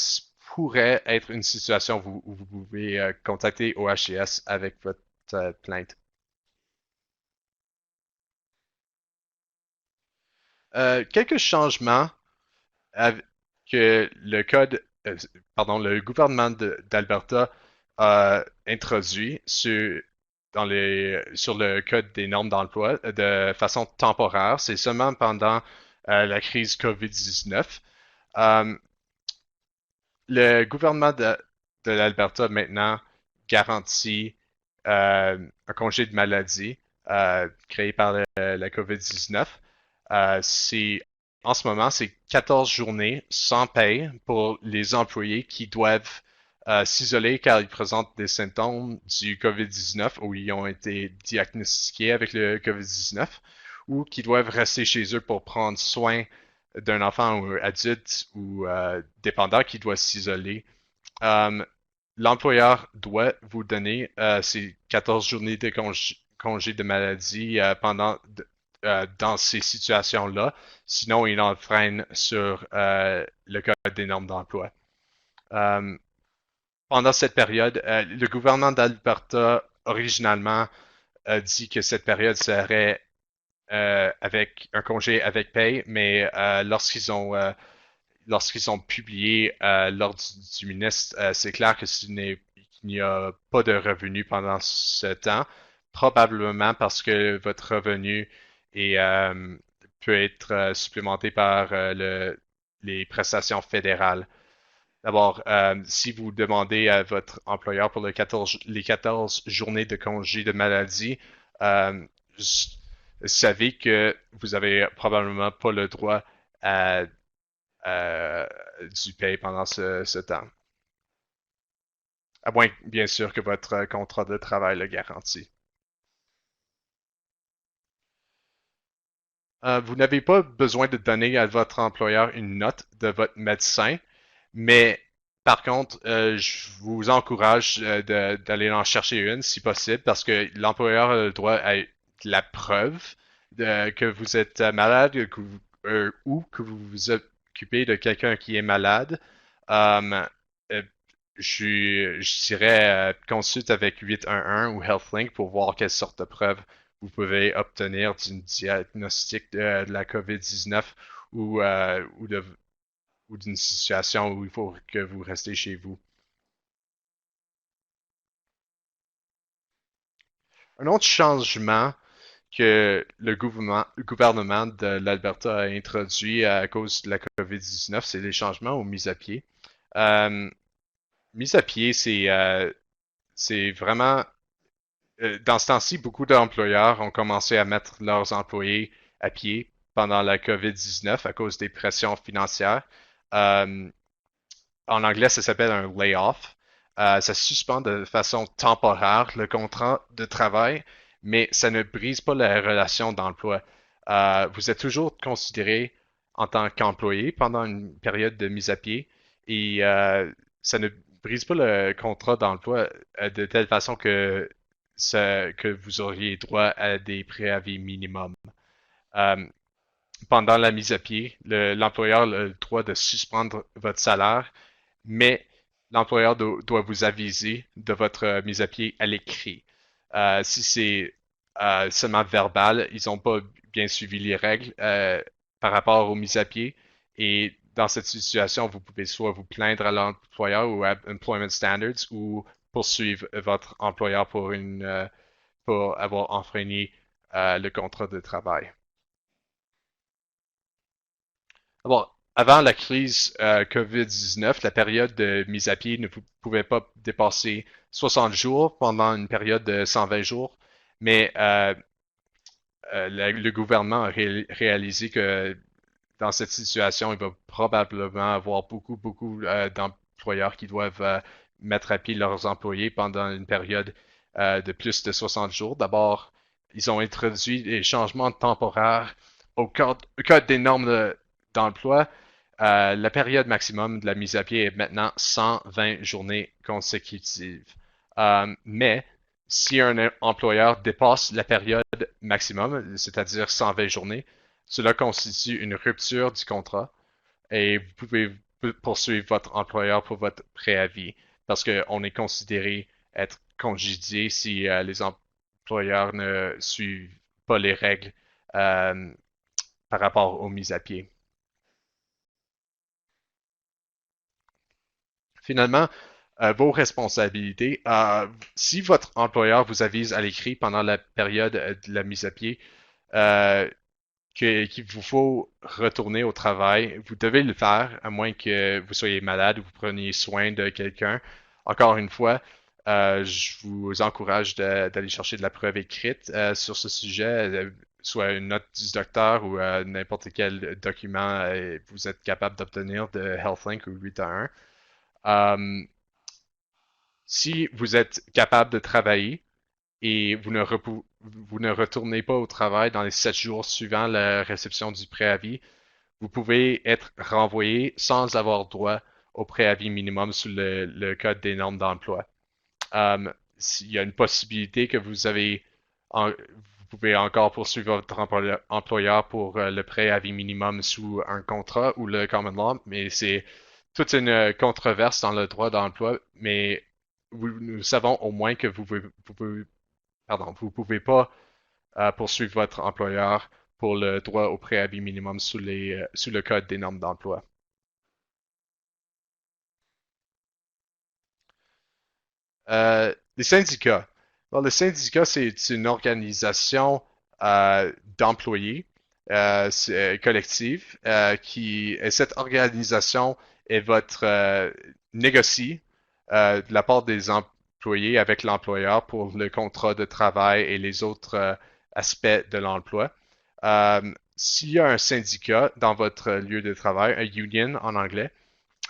pourrait être une situation où vous pouvez contacter OHS avec votre plainte. Quelques changements que le code, pardon, le gouvernement d'Alberta a introduit sur le code des normes d'emploi de façon temporaire. C'est seulement pendant la crise COVID-19. Euh, le gouvernement de l'Alberta maintenant garantit un congé de maladie créé par la COVID-19. En ce moment, c'est 14 journées sans paye pour les employés qui doivent s'isoler car ils présentent des symptômes du COVID-19 ou ils ont été diagnostiqués avec le COVID-19 ou qui doivent rester chez eux pour prendre soin d'un enfant ou adulte ou dépendant qui doit s'isoler. Euh, L'employeur doit vous donner ces 14 journées de congé de maladie dans ces situations-là. Sinon, il enfreint sur le code des normes d'emploi. Euh, Pendant cette période, le gouvernement d'Alberta, originalement, a dit que cette période serait avec un congé avec paye, mais lorsqu'ils ont publié l'ordre du ministre, c'est clair que qu'il n'y a pas de revenus pendant ce temps, probablement parce que votre revenu peut être supplémenté par les prestations fédérales. D'abord, si vous demandez à votre employeur pour les 14 journées de congé de maladie, savez que vous avez probablement pas le droit à, du paye pendant ce temps. À moins, bien sûr, que votre contrat de travail le garantit. Vous n'avez pas besoin de donner à votre employeur une note de votre médecin, mais par contre, je vous encourage d'aller en chercher une si possible, parce que l'employeur a le droit à la preuve que vous êtes malade ou que vous vous occupez de quelqu'un qui est malade. Euh, euh, je dirais consulte avec 811 ou HealthLink pour voir quelle sorte de preuve vous pouvez obtenir d'une diagnostic de la COVID-19 ou d'une situation où il faut que vous restez chez vous. Un autre changement que le gouvernement de l'Alberta a introduit à cause de la COVID-19, c'est les changements aux mises à pied. Euh, Mise à pied, c'est vraiment dans ce temps-ci, beaucoup d'employeurs ont commencé à mettre leurs employés à pied pendant la COVID-19 à cause des pressions financières. Euh, En anglais, ça s'appelle un layoff. Ça suspend de façon temporaire le contrat de travail, mais ça ne brise pas la relation d'emploi. Vous êtes toujours considéré en tant qu'employé pendant une période de mise à pied et ça ne brise pas le contrat d'emploi de telle façon que vous auriez droit à des préavis minimums. Euh, Pendant la mise à pied, l'employeur a le droit de suspendre votre salaire, mais l'employeur doit vous aviser de votre mise à pied à l'écrit. Si c'est seulement verbal, ils n'ont pas bien suivi les règles par rapport aux mises à pied. Et dans cette situation, vous pouvez soit vous plaindre à l'employeur ou à Employment Standards ou poursuivre votre employeur pour avoir enfreigné le contrat de travail. Bon, avant la crise COVID-19, la période de mise à pied ne pouvait pas dépasser 60 jours pendant une période de 120 jours, mais le gouvernement a réalisé que dans cette situation, il va probablement avoir beaucoup d'employeurs qui doivent mettre à pied leurs employés pendant une période de plus de 60 jours. D'abord, ils ont introduit des changements temporaires au code des normes d'emploi. La période maximum de la mise à pied est maintenant 120 journées consécutives. Mais si un employeur dépasse la période maximum, c'est-à-dire 120 journées, cela constitue une rupture du contrat et vous pouvez poursuivre votre employeur pour votre préavis parce qu'on est considéré être congédié si les employeurs ne suivent pas les règles euh, par rapport aux mises à pied. Finalement, vos responsabilités. Si votre employeur vous avise à l'écrit pendant la période de la mise à pied, euh, qu'il vous faut retourner au travail, vous devez le faire, à moins que vous soyez malade ou vous preniez soin de quelqu'un. Encore une fois, je vous encourage d'aller chercher de la preuve écrite sur ce sujet, soit une note du docteur ou n'importe quel document vous êtes capable d'obtenir de HealthLink ou 811. Si vous êtes capable de travailler, et vous ne retournez pas au travail dans les 7 jours suivant la réception du préavis, vous pouvez être renvoyé sans avoir droit au préavis minimum sous le Code des normes d'emploi. Il y a une possibilité que vous pouvez encore poursuivre votre employeur pour le préavis minimum sous un contrat ou le common law, mais c'est toute une controverse dans le droit d'emploi, mais nous savons au moins que vous pouvez pas poursuivre votre employeur pour le droit au préavis minimum sous le Code des normes d'emploi. Les syndicats. Bon, le syndicat, c'est une organisation d'employés collective et cette organisation est votre négocie de la part des employés avec l'employeur pour le contrat de travail et les autres aspects de l'emploi. S'il y a un syndicat dans votre lieu de travail, un union en anglais,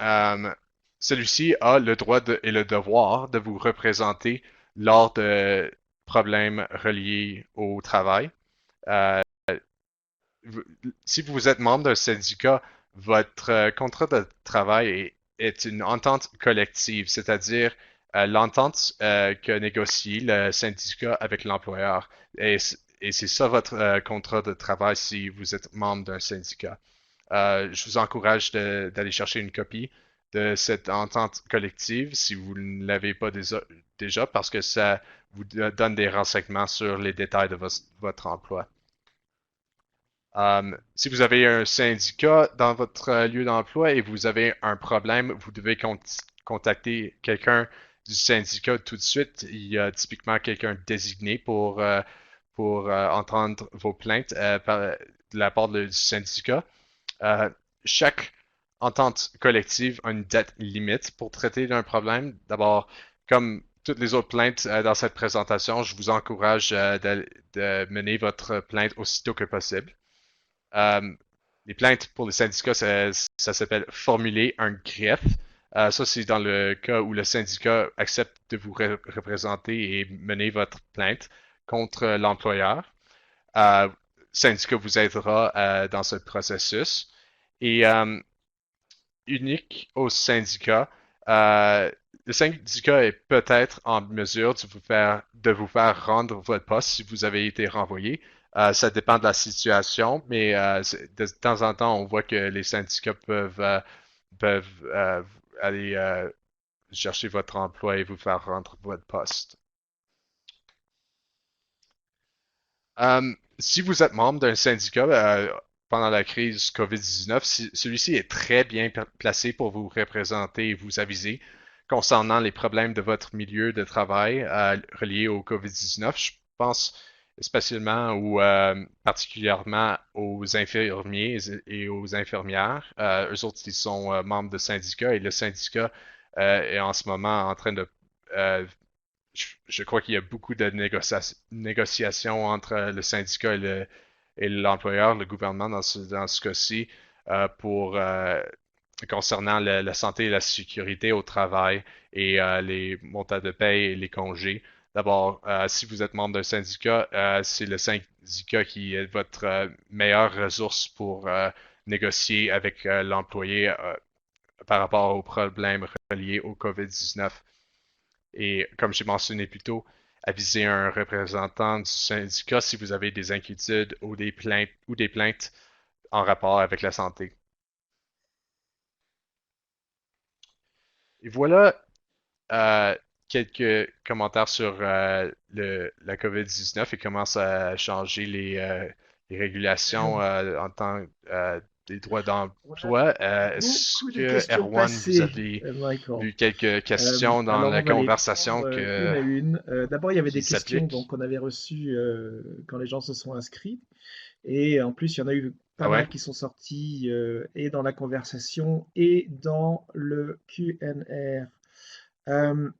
euh, celui-ci a le droit et le devoir de vous représenter lors de problèmes reliés au travail. Euh, si vous êtes membre d'un syndicat, votre contrat de travail est une entente collective, c'est-à-dire l'entente que négocie le syndicat avec l'employeur. Et, et c'est ça votre contrat de travail si vous êtes membre d'un syndicat. Je vous encourage d'aller chercher une copie de cette entente collective si vous ne l'avez pas déjà, parce que ça vous donne des renseignements sur les détails de votre emploi. Si vous avez un syndicat dans votre lieu d'emploi et vous avez un problème, vous devez contacter quelqu'un du syndicat tout de suite. Il y a typiquement quelqu'un désigné pour entendre vos plaintes de la part du syndicat. Euh, Chaque entente collective a une date limite pour traiter d'un problème. D'abord, comme toutes les autres plaintes dans cette présentation, je vous encourage de mener votre plainte aussitôt que possible. Euh, les plaintes pour les syndicats, ça s'appelle formuler un greffe. Ça, c'est dans le cas où le syndicat accepte de vous représenter et mener votre plainte contre l'employeur. Le syndicat vous aidera dans ce processus. Et unique au syndicat, le syndicat est peut-être en mesure de vous faire rendre votre poste si vous avez été renvoyé. Ça dépend de la situation, mais de temps en temps, on voit que les syndicats peuvent aller chercher votre emploi et vous faire rendre votre poste. Si vous êtes membre d'un syndicat pendant la crise COVID-19, celui-ci est très bien placé pour vous représenter et vous aviser concernant les problèmes de votre milieu de travail reliés au COVID-19. Je pense spécialement ou particulièrement aux infirmiers et aux infirmières. Eux autres, ils sont membres de syndicats et le syndicat est en ce moment en train de je crois qu'il y a beaucoup de négociations entre le syndicat et l'employeur, le gouvernement dans ce cas-ci, pour concernant la santé et la sécurité au travail et les montants de paie et les congés. D'abord, si vous êtes membre d'un syndicat, c'est le syndicat qui est votre meilleure ressource pour négocier avec l'employé par rapport aux problèmes reliés au COVID-19. Et comme j'ai mentionné plus tôt, aviser un représentant du syndicat si vous avez des inquiétudes ou des plaintes en rapport avec la santé. Et voilà quelques commentaires sur la COVID-19 et comment ça a changé les régulations en tant des droits Voilà, d'emploi. Est-ce beaucoup de que, questions Erwan, vous passées, avez Michael. vu quelques questions dans Alors, la on va les conversation prendre une à une. D'abord, il y avait qui des questions s'appliquent? donc, qu'on avait reçues quand les gens se sont inscrits. Et en plus, il y en a eu pas Ah mal ouais? qui sont sortis et dans la conversation et dans le Q&A. Euh,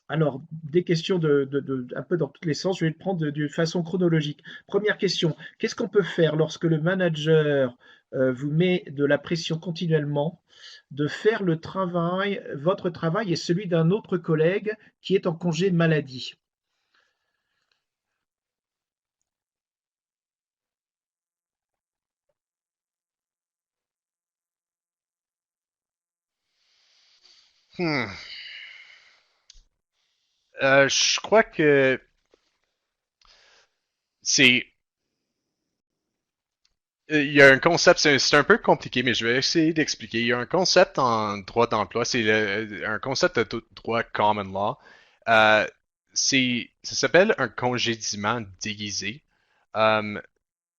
alors, des questions un peu dans tous les sens. Je vais le prendre de façon chronologique. Première question, qu'est-ce qu'on peut faire lorsque le manager vous met de la pression continuellement de faire le travail, votre travail et celui d'un autre collègue qui est en congé maladie? Hmm. Je crois que c'est il y a un concept, c'est un peu compliqué, mais je vais essayer d'expliquer. Il y a un concept en droit d'emploi, c'est un concept de droit common law. Euh, ça s'appelle un congédiement déguisé. Euh,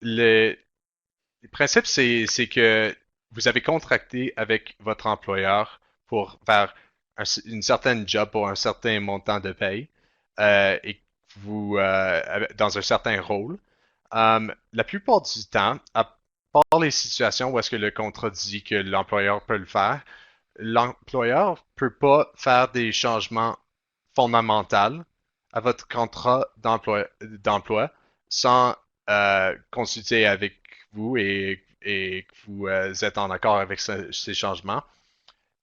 le, le principe, c'est que vous avez contracté avec votre employeur pour faire une certaine job pour un certain montant de paye et vous dans un certain rôle. La plupart du temps, à part les situations où est-ce que le contrat dit que l'employeur peut le faire, l'employeur peut pas faire des changements fondamentaux à votre contrat d'emploi sans consulter avec vous et que vous êtes en accord avec ces changements.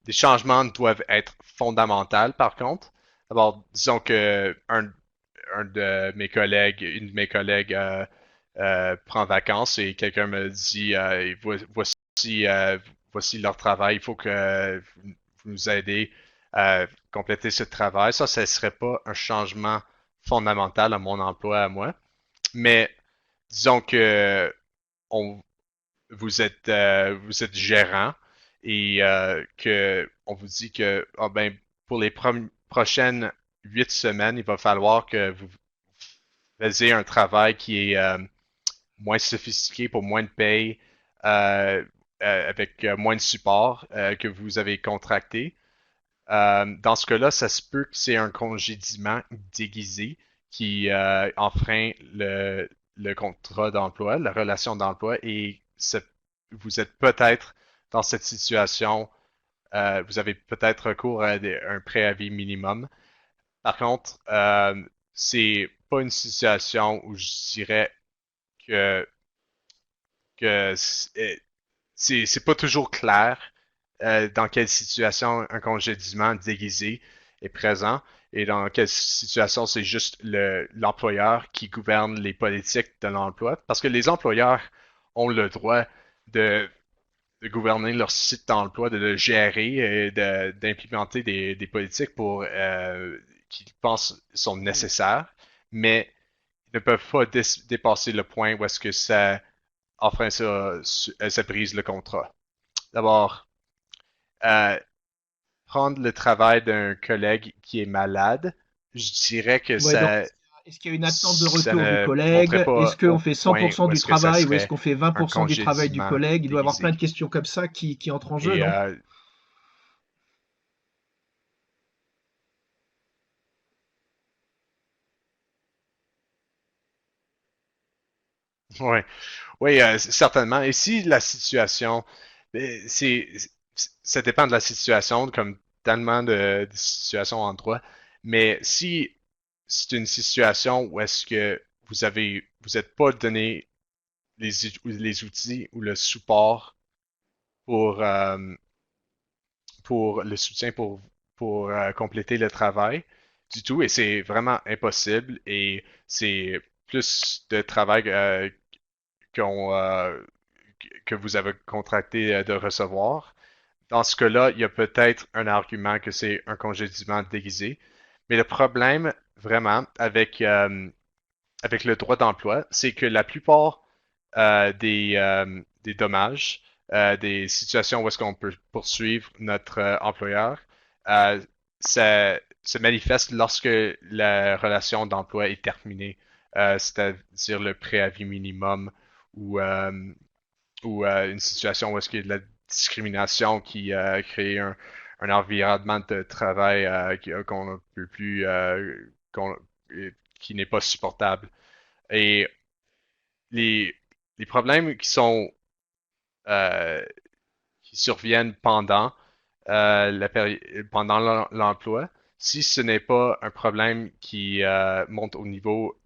Les changements doivent être fondamentaux, par contre. D'abord, disons que un de mes collègues, une de mes collègues prend vacances et quelqu'un me dit voici, voici leur travail, il faut que vous nous aidez à compléter ce travail. Ça, ce ne serait pas un changement fondamental à mon emploi à moi. Mais disons que on, vous êtes gérant et que on vous dit que ah ben, pour les prochaines 8 semaines, il va falloir que vous faisiez un travail qui est moins sophistiqué pour moins de paye, avec moins de support que vous avez contracté. Dans ce cas-là, ça se peut que c'est un congédiement déguisé qui enfreint le contrat d'emploi, la relation d'emploi, et vous êtes peut-être dans cette situation, vous avez peut-être recours à un préavis minimum. Par contre, c'est pas une situation où je dirais que, que c'est pas toujours clair dans quelle situation un congédiement déguisé est présent et dans quelle situation c'est juste l'employeur qui gouverne les politiques de l'emploi. Parce que les employeurs ont le droit de, de gouverner leur site d'emploi, de le gérer et d'implémenter des politiques pour qu'ils pensent sont nécessaires, mais ils ne peuvent pas dépasser le point où est-ce que ça, enfin, ça brise le contrat. D'abord, euh, prendre le travail d'un collègue qui est malade, je dirais que Ouais, donc est-ce qu'il y a une attente de ça retour du ne monterait collègue? Est-ce pas qu'on au fait point 100% où du est-ce que ça travail ou est-ce serait qu'on fait un 20% du travail du congédiement collègue? Il doit y avoir plein déguisé. de questions comme ça qui entrent en jeu, Et non? ouais, oui, certainement. Et si la situation, c'est, ça dépend de la situation, comme tellement de situations en droit. Mais si c'est une situation où est-ce que vous n'êtes pas donné les outils ou le support pour, pour le soutien pour compléter le travail du tout, et c'est vraiment impossible, et c'est plus de travail qu'on, que vous avez contracté de recevoir. Dans ce cas-là, il y a peut-être un argument que c'est un congédiement déguisé. Mais le problème, vraiment, avec le droit d'emploi, c'est que la plupart des dommages, des situations où est-ce qu'on peut poursuivre notre employeur, euh, ça se manifeste lorsque la relation d'emploi est terminée, c'est-à-dire le préavis minimum ou, une situation où est-ce qu'il y a de la discrimination qui crée un environnement de travail qu'on ne peut plus, qui n'est pas supportable. Et les, les problèmes euh, qui surviennent pendant pendant l'emploi, si ce n'est pas un problème qui monte au niveau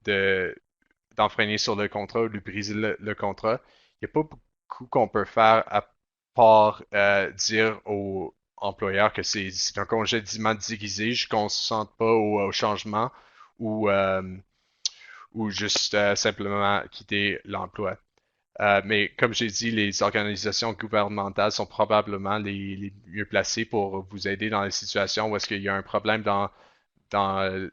d'enfreigner sur le contrat ou de briser le contrat, il n'y a pas beaucoup qu'on peut faire à part dire aux employeurs que c'est un congédiement déguisé, je ne consente pas au changement ou, euh, ou juste simplement quitter l'emploi. Mais comme j'ai dit, les organisations gouvernementales sont probablement les mieux placées pour vous aider dans les situations où est-ce qu'il y a un problème dans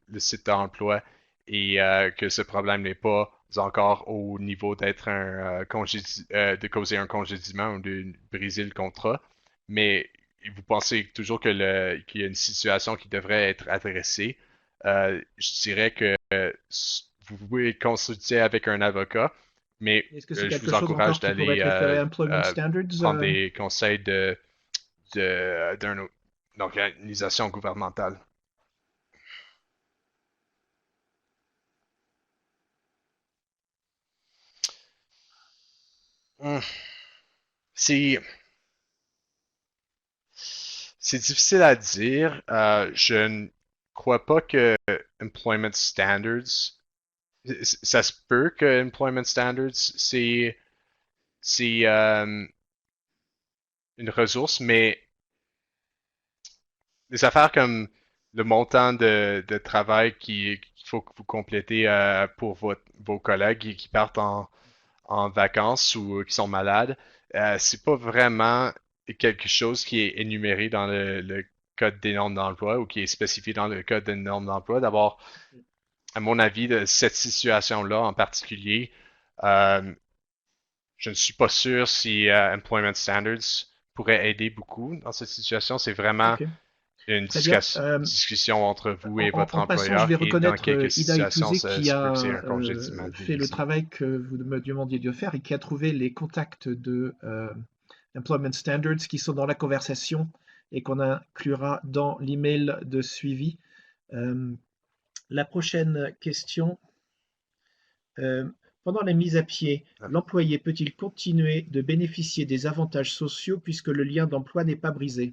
le site d'emploi et que ce problème n'est pas encore au niveau d'être de causer un congédiement ou de briser le contrat. Mais vous pensez toujours que qu'il y a une situation qui devrait être adressée. Je dirais que vous pouvez consulter avec un avocat, mais Est-ce que c'est je quelque vous chose encore encourage qui pourrait d'aller être référé à Employment Standards? prendre des conseils d'une organisation gouvernementale. Hmm. C'est c'est difficile à dire. Je ne crois pas que Employment Standards Ça se peut que Employment Standards, c'est une ressource, mais des affaires comme le montant de travail qu'il faut que vous complétez pour vos collègues qui partent en vacances ou qui sont malades, c'est pas vraiment quelque chose qui est énuméré dans le code des normes d'emploi ou qui est spécifié dans le code des normes d'emploi. D'abord, à mon avis, de cette situation-là en particulier, euh, je ne suis pas sûr si Employment Standards pourrait aider beaucoup dans cette situation. C'est vraiment Ok, une très bien. discussion entre vous et En, votre en passant, je employeur vais et dans reconnaître quelques Ida situations, Itouzé ça qui se peut que c'est a un congédiement mal fait le utilisé. travail que vous me demandiez de faire et qui a trouvé les contacts de Employment Standards qui sont dans la conversation et qu'on inclura dans l'email de suivi. Euh, la prochaine question. Pendant la mise à pied, l'employé peut-il continuer de bénéficier des avantages sociaux puisque le lien d'emploi n'est pas brisé?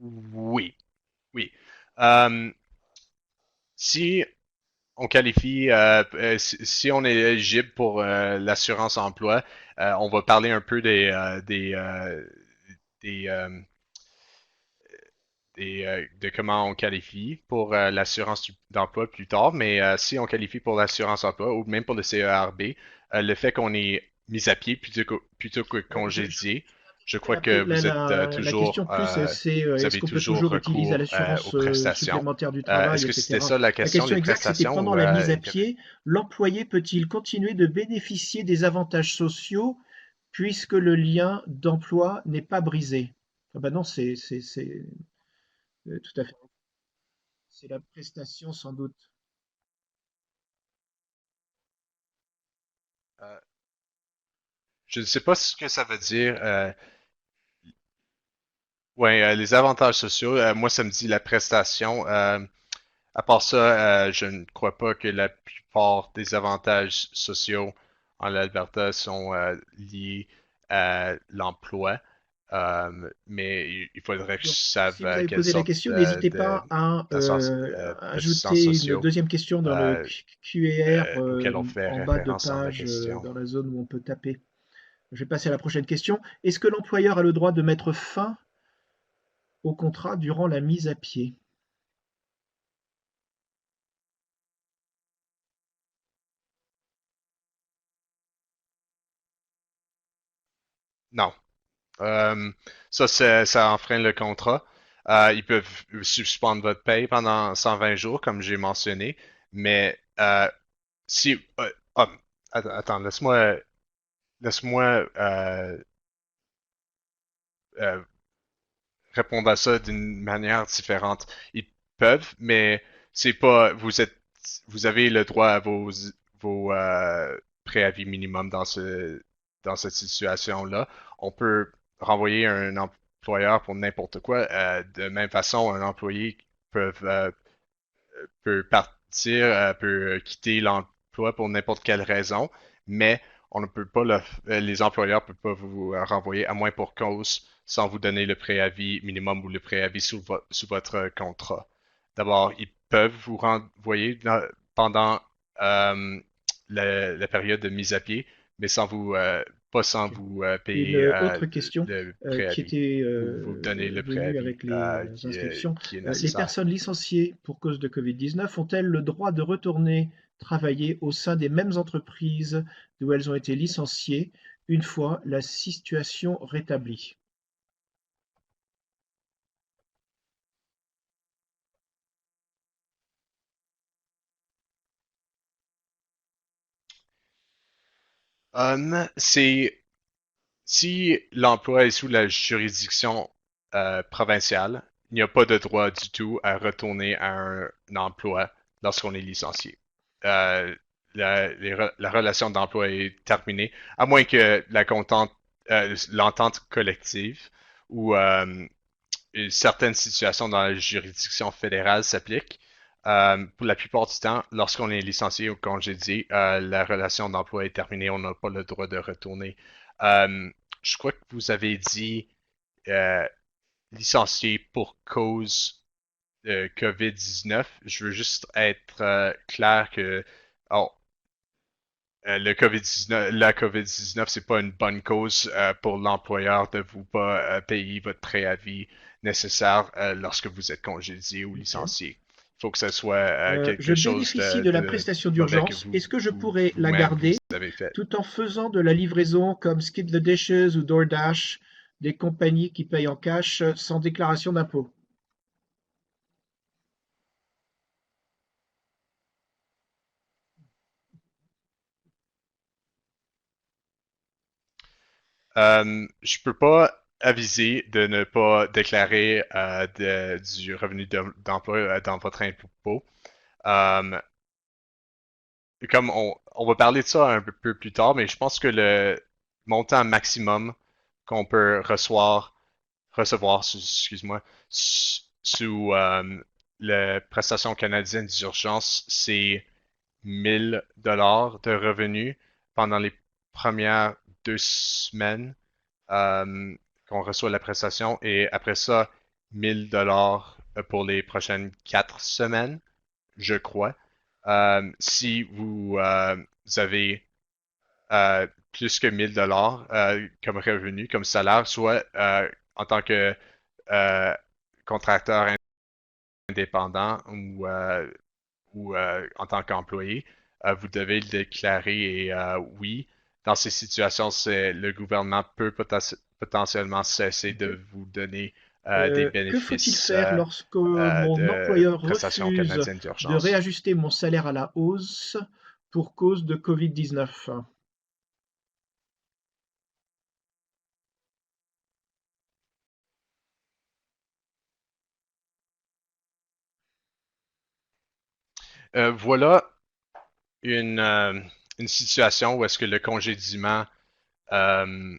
Oui, oui. Euh, si on qualifie, si on est éligible pour l'assurance emploi, on va parler un peu des, euh, de comment on qualifie pour l'assurance d'emploi plus tard, mais si on qualifie pour l'assurance emploi ou même pour le CERB, le fait qu'on est mis à pied plutôt que Je congédié, je comprends crois un peu que vous êtes la question plus, c'est vous est-ce avez qu'on peut toujours toujours utiliser recours aux l'assurance prestations. supplémentaire du travail, Est-ce que c'était etc. ça la La question, question les exacte, c'était prestations pendant ou la mise à il y avait... pied, l'employé peut-il continuer de bénéficier des avantages sociaux puisque le lien d'emploi n'est pas brisé? Ah ben non, tout à fait. C'est la prestation sans doute. euh, je ne sais pas ce que ça veut dire. Ouais, les avantages sociaux, moi ça me dit la prestation. À part ça, je ne crois pas que la plupart des avantages sociaux en Alberta sont liés à l'emploi. Mais il faudrait que je Donc, sache si vous avez quelle posé la sorte question, n'hésitez pas à d'assistance ajouter une sociaux deuxième question dans le QR auxquels on fait en bas de référence dans la page, question. dans la zone où on peut taper. Je vais passer à la prochaine question. Est-ce que l'employeur a le droit de mettre fin au contrat durant la mise à pied? Non. Euh, ça enfreint le contrat. Ils peuvent suspendre votre paye pendant 120 jours, comme j'ai mentionné, mais si... attends, laisse-moi euh, répondre à ça d'une manière différente. Ils peuvent, mais c'est pas... vous avez le droit à vos préavis minimum dans cette situation-là. On peut renvoyer un employeur pour n'importe quoi. De même façon, un employé peut, peut partir, peut quitter l'emploi pour n'importe quelle raison, mais on ne peut pas les employeurs ne peuvent pas vous renvoyer à moins pour cause sans vous donner le préavis minimum ou le préavis sous votre contrat. D'abord, ils peuvent vous renvoyer pendant euh, la période de mise à pied, mais pas sans Ok. vous Une payer autre question le qui préavis était ou vous donner le venue préavis avec les inscriptions. qui est Les nécessaire. personnes licenciées pour cause de Covid-19 ont-elles le droit de retourner travailler au sein des mêmes entreprises d'où elles ont été licenciées une fois la situation rétablie? C'est si l'emploi est sous la juridiction provinciale, il n'y a pas de droit du tout à retourner à un emploi lorsqu'on est licencié. Euh, la relation d'emploi est terminée, à moins que l'entente collective ou certaines situations dans la juridiction fédérale s'appliquent. Pour la plupart du temps, lorsqu'on est licencié ou congédié, la relation d'emploi est terminée, on n'a pas le droit de retourner Euh, je crois que vous avez dit euh, licencié pour cause de COVID-19. Je veux juste être clair que oh, le COVID-19, la COVID-19, c'est pas une bonne cause pour l'employeur de vous pas payer votre préavis nécessaire lorsque vous êtes congédié ou Ok. licencié. Il faut que ce soit Je quelque chose bénéficie de la de prestation mauvais que d'urgence. Est-ce que je pourrais la vous-même vous garder avez fait. tout en faisant de la livraison comme Skid the Dishes ou DoorDash, des compagnies qui payent en cash sans déclaration d'impôt? Je peux pas aviser de ne pas déclarer du revenu d'emploi dans votre impôt. Euh, Comme on va parler de ça un peu plus tard, mais je pense que le montant maximum qu'on peut recevoir, excuse-moi, sous la prestation canadienne d'urgence, c'est 1 000 $ de revenus pendant les premières 2 semaines qu'on reçoit la prestation et après ça, 1 000 $ pour les prochaines 4 semaines, je crois. Si vous avez plus que 1 000 $ comme revenu, comme salaire, soit en tant que euh, contracteur indépendant ou en tant qu'employé, vous devez le déclarer et oui, dans ces situations, le gouvernement peut potentiellement cesser Ok. de vous donner des Que faut-il bénéfices faire lorsque mon de employeur prestations refuse canadiennes de d'urgence. réajuster mon salaire à la hausse pour cause de Covid-19? Voilà une, euh, une situation où est-ce que le congédiement euh,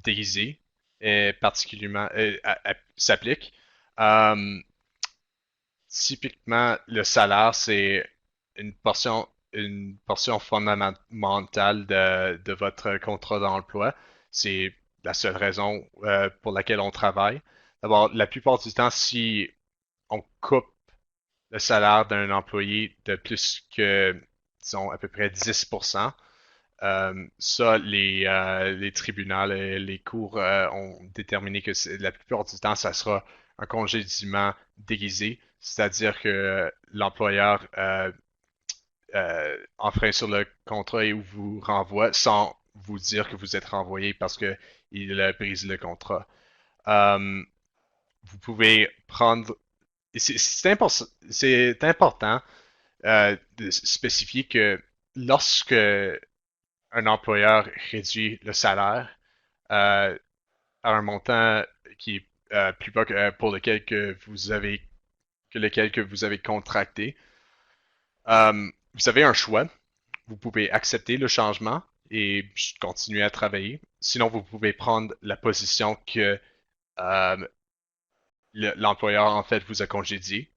déguisé est particulièrement s'applique. Euh, Typiquement, le salaire, c'est une portion fondamentale de votre contrat d'emploi. C'est la seule raison pour laquelle on travaille. D'abord, la plupart du temps, si on coupe le salaire d'un employé de plus que, disons, à peu près 10%, ça, les tribunaux et les cours ont déterminé que la plupart du temps, ça sera un congédiement déguisé, c'est-à-dire que l'employeur enfreint sur le contrat et vous renvoie sans vous dire que vous êtes renvoyé parce que il brise le contrat. Euh, Vous pouvez prendre. C'est important de spécifier que lorsque un employeur réduit le salaire à un montant qui est plus bas que pour lequel que vous avez contracté. Vous avez un choix. Vous pouvez accepter le changement et continuer à travailler. Sinon, vous pouvez prendre la position que euh, l'employeur en fait vous a congédié.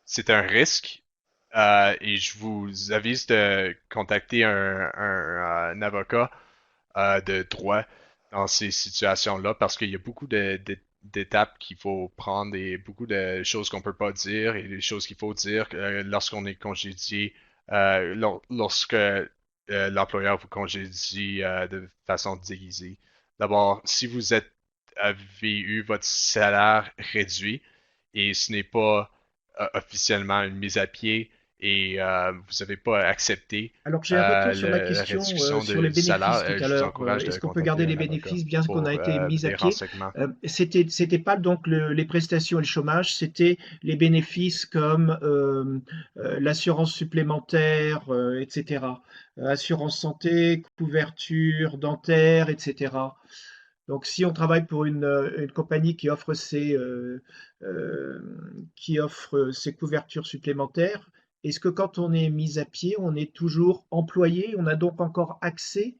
C'est un risque et je vous avise de contacter un avocat de droit dans ces situations-là parce qu'il y a beaucoup d'étapes qu'il faut prendre et beaucoup de choses qu'on peut pas dire et des choses qu'il faut dire lorsqu'on est congédié, lorsque l'employeur vous congédie de façon déguisée. D'abord, si avez eu votre salaire réduit et ce n'est pas officiellement une mise à pied et vous n'avez pas accepté Alors j'ai un retour sur ma la question réduction sur les du salaire, bénéfices tout à je vous l'heure. encourage de Est-ce qu'on peut garder contacter les un avocat bénéfices bien qu'on a pour été mis à des pied? renseignements. C'était pas donc les prestations et le chômage, c'était les bénéfices comme l'assurance supplémentaire, etc. Assurance santé, couverture dentaire, etc. Donc, si on travaille pour une compagnie qui offre ces couvertures supplémentaires, est-ce que quand on est mis à pied, on est toujours employé? On a donc encore accès?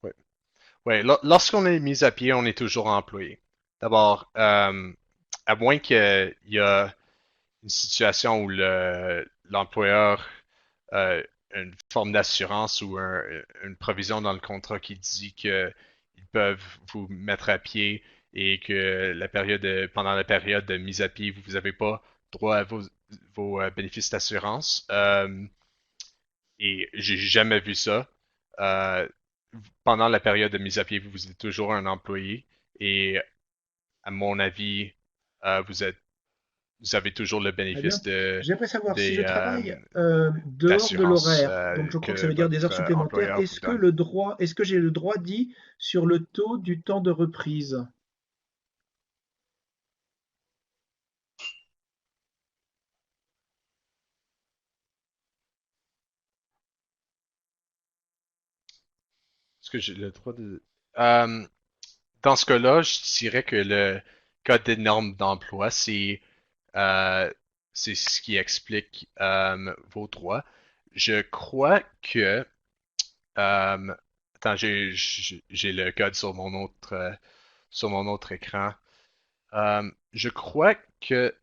Ouais. Ouais, lorsqu'on est mis à pied, on est toujours employé. D'abord, à moins qu'il y a une situation où l'employeur a une forme d'assurance ou une provision dans le contrat qui dit qu'ils peuvent vous mettre à pied et que pendant la période de mise à pied, vous n'avez pas droit à vos bénéfices d'assurance. Et j'ai jamais vu ça. Euh, Pendant la période de mise à pied, vous êtes toujours un employé et à mon avis, vous vous avez toujours le Très bien. bénéfice J'aimerais savoir si je des travaille dehors de d'assurance l'horaire, donc je crois que ça que veut dire des heures votre supplémentaires. employeur vous donne. Est-ce que j'ai le droit dit sur le taux du temps de reprise? Est-ce que j'ai le droit de... Euh, Dans ce cas-là, je dirais que le code des normes d'emploi, euh, c'est ce qui explique vos droits. Je crois que... attends, j'ai le code sur mon autre écran. Je crois que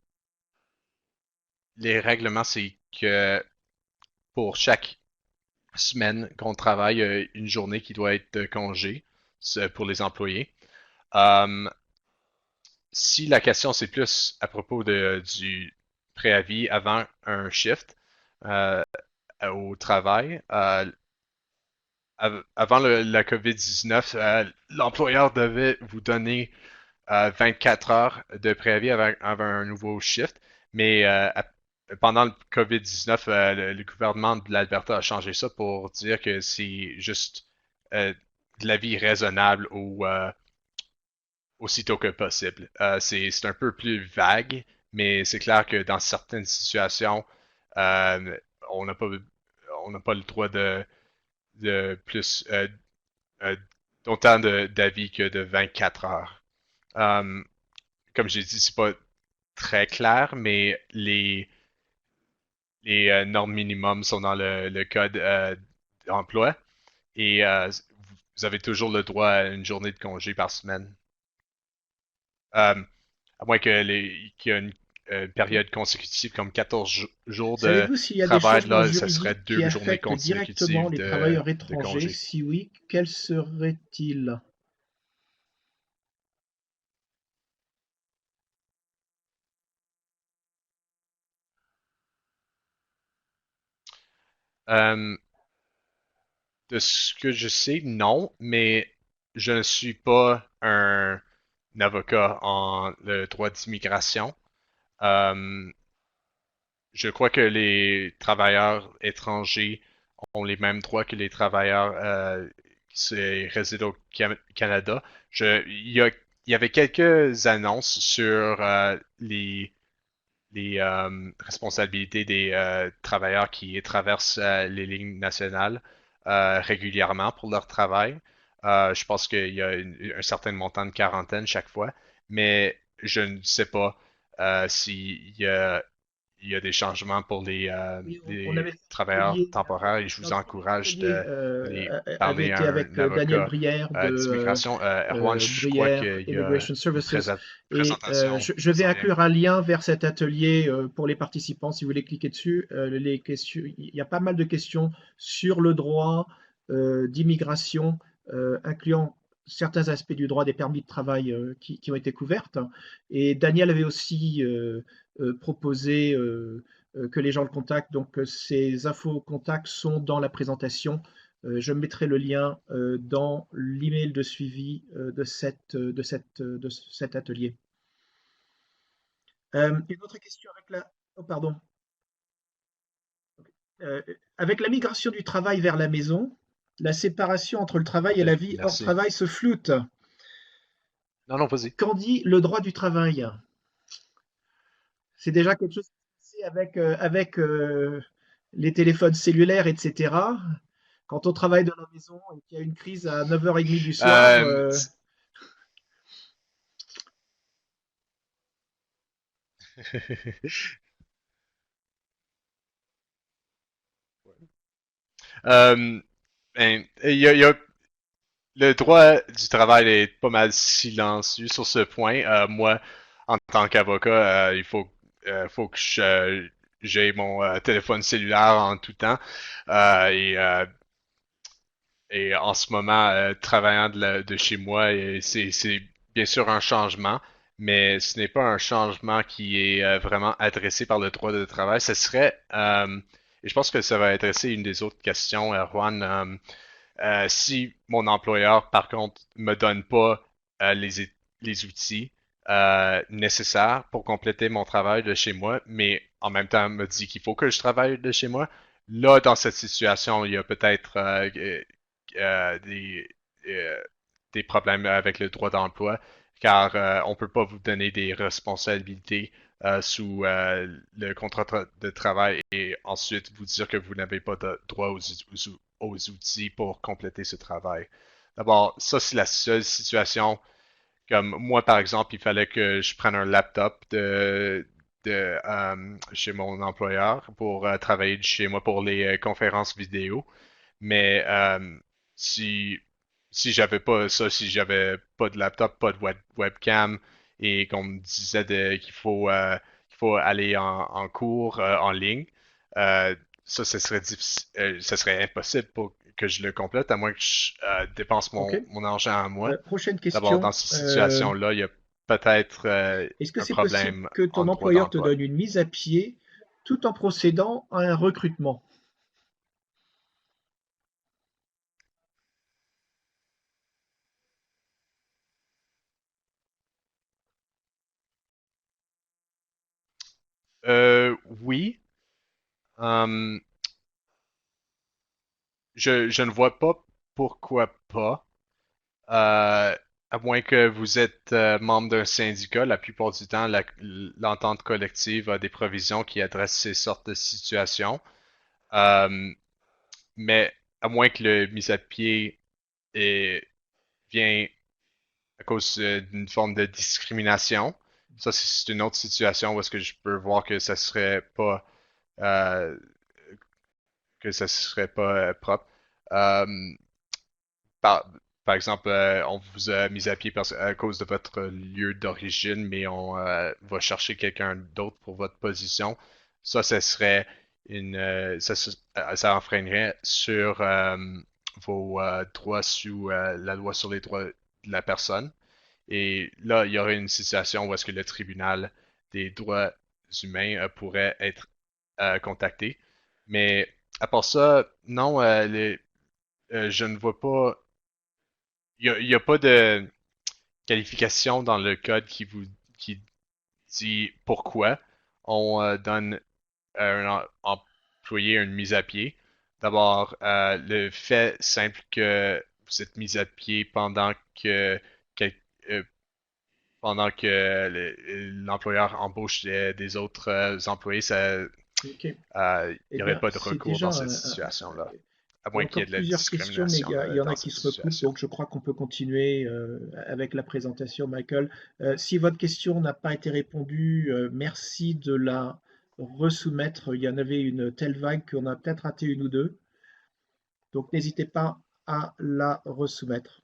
les règlements, c'est que pour chaque semaine qu'on travaille, une journée qui doit être de congé pour les employés. Euh, Si la question c'est plus à propos du préavis avant un shift euh, au travail, avant la COVID-19, l'employeur devait vous donner 24 heures de préavis avant un nouveau shift, mais pendant le COVID-19, le gouvernement de l'Alberta a changé ça pour dire que c'est juste de la vie raisonnable aussitôt que possible. C'est un peu plus vague, mais c'est clair que dans certaines situations, euh, on n'a pas, on n'a pas le droit de plus euh, d'autant d'avis que de 24 heures. Euh, Comme j'ai dit, c'est pas très clair, mais les normes minimums sont dans le code d'emploi et vous avez toujours le droit à une journée de congé par semaine. Euh, à moins qu'il y ait une période consécutive comme 14 jours de Savez-vous s'il y a des travail, changements là, ça serait juridiques qui 2 journées affectent directement consécutives les travailleurs de étrangers? congé. Si oui, quels seraient-ils? Euh, de ce que je sais, non, mais je ne suis pas un avocat en le droit d'immigration. Euh, je crois que les travailleurs étrangers ont les mêmes droits que les travailleurs qui résident au Canada. Il y avait quelques annonces sur les responsabilités des travailleurs qui traversent les lignes nationales régulièrement pour leur travail. Je pense qu'il y a un certain montant de quarantaine chaque fois, mais je ne sais pas s'il il y a des changements pour Oui, on les avait fait un travailleurs atelier, temporaires et je vous notre premier encourage atelier d'aller avait parler à été avec un Daniel avocat Brière de d'immigration. Erwan, je crois Brière qu'il y a Immigration une Services et présentation je vais qui s'en vient. inclure un lien vers cet atelier pour les participants si vous voulez cliquer dessus. Les questions, il y a pas mal de questions sur le droit d'immigration, incluant certains aspects du droit des permis de travail qui ont été couvertes. Et Daniel avait aussi proposé que les gens le contactent. Donc, ces infos contacts sont dans la présentation. Je mettrai le lien dans l'email de suivi de cet atelier. Une autre question avec la... Oh, pardon. Euh, Avec la migration du travail vers la maison, la séparation entre le travail et la vie hors Merci. travail se floute. Non, non, vas-y. Qu'en dit le droit du travail? C'est déjà quelque chose qui se fait avec les téléphones cellulaires, etc. Quand on travaille de la maison et qu'il y a une crise à 9h30 du soir, Euh, euh, ben, il y a le droit du travail est pas mal silencieux sur ce point. Moi, en tant qu'avocat, faut que j'ai mon téléphone cellulaire en tout temps. Euh, et, euh, et en ce moment, travaillant de chez moi, c'est bien sûr un changement, mais ce n'est pas un changement qui est vraiment adressé par le droit de travail. Ce serait, et je pense que ça va adresser une des autres questions, Erwan. Si mon employeur, par contre, me donne pas les outils nécessaires pour compléter mon travail de chez moi, mais en même temps me dit qu'il faut que je travaille de chez moi, là, dans cette situation, il y a peut-être euh, des, euh, des problèmes avec le droit d'emploi, car on peut pas vous donner des responsabilités sous le contrat de travail et ensuite vous dire que vous n'avez pas de droit aux outils pour compléter ce travail. D'abord, ça c'est la seule situation. Comme moi, par exemple, il fallait que je prenne un laptop de chez mon employeur pour travailler de chez moi pour les conférences vidéo. Mais si si j'avais pas ça, si j'avais pas de laptop, pas de webcam et qu'on me disait qu'il faut aller en cours en ligne, euh, ça, ce serait difficile, ce serait impossible pour que je le complète à moins que je dépense Ok. mon argent à moi. Prochaine D'abord, dans question. ces situations-là, il y a peut-être Est-ce que un c'est possible problème que en ton droit employeur te d'emploi. donne une mise à pied tout en procédant à un recrutement? Oui, euh, je ne vois pas pourquoi pas. À moins que vous êtes membre d'un syndicat, la plupart du temps, l'entente collective a des provisions qui adressent ces sortes de situations. Euh, mais à moins que le mise à pied vient à cause d'une forme de discrimination, ça c'est une autre situation où est-ce que je peux voir que ça serait pas euh, propre. Euh, Par, par exemple, on vous a mis à pied à cause de votre lieu d'origine, mais on va chercher quelqu'un d'autre pour votre position. Ça serait ça enfreinerait sur vos droits sous la loi sur les droits de la personne. Et là, il y aurait une situation où est-ce que le tribunal des droits humains pourrait être contacté. Mais à part ça, non, je ne vois pas il y a pas de qualification dans le code qui dit pourquoi on donne à un employé une mise à pied. D'abord, le fait simple que vous êtes mis à pied quel- euh, pendant que l'employeur embauche des autres employés, Ok. il Eh n'y aurait bien, pas de c'est recours déjà dans cette situation-là, à il y a moins qu'il y encore ait de la plusieurs questions, mais discrimination il y en a dans qui cette se recoupent, situation. donc je crois qu'on peut continuer avec la présentation, Michael. Si votre question n'a pas été répondue, merci de la resoumettre. Il y en avait une telle vague qu'on a peut-être raté une ou deux, donc n'hésitez pas à la resoumettre.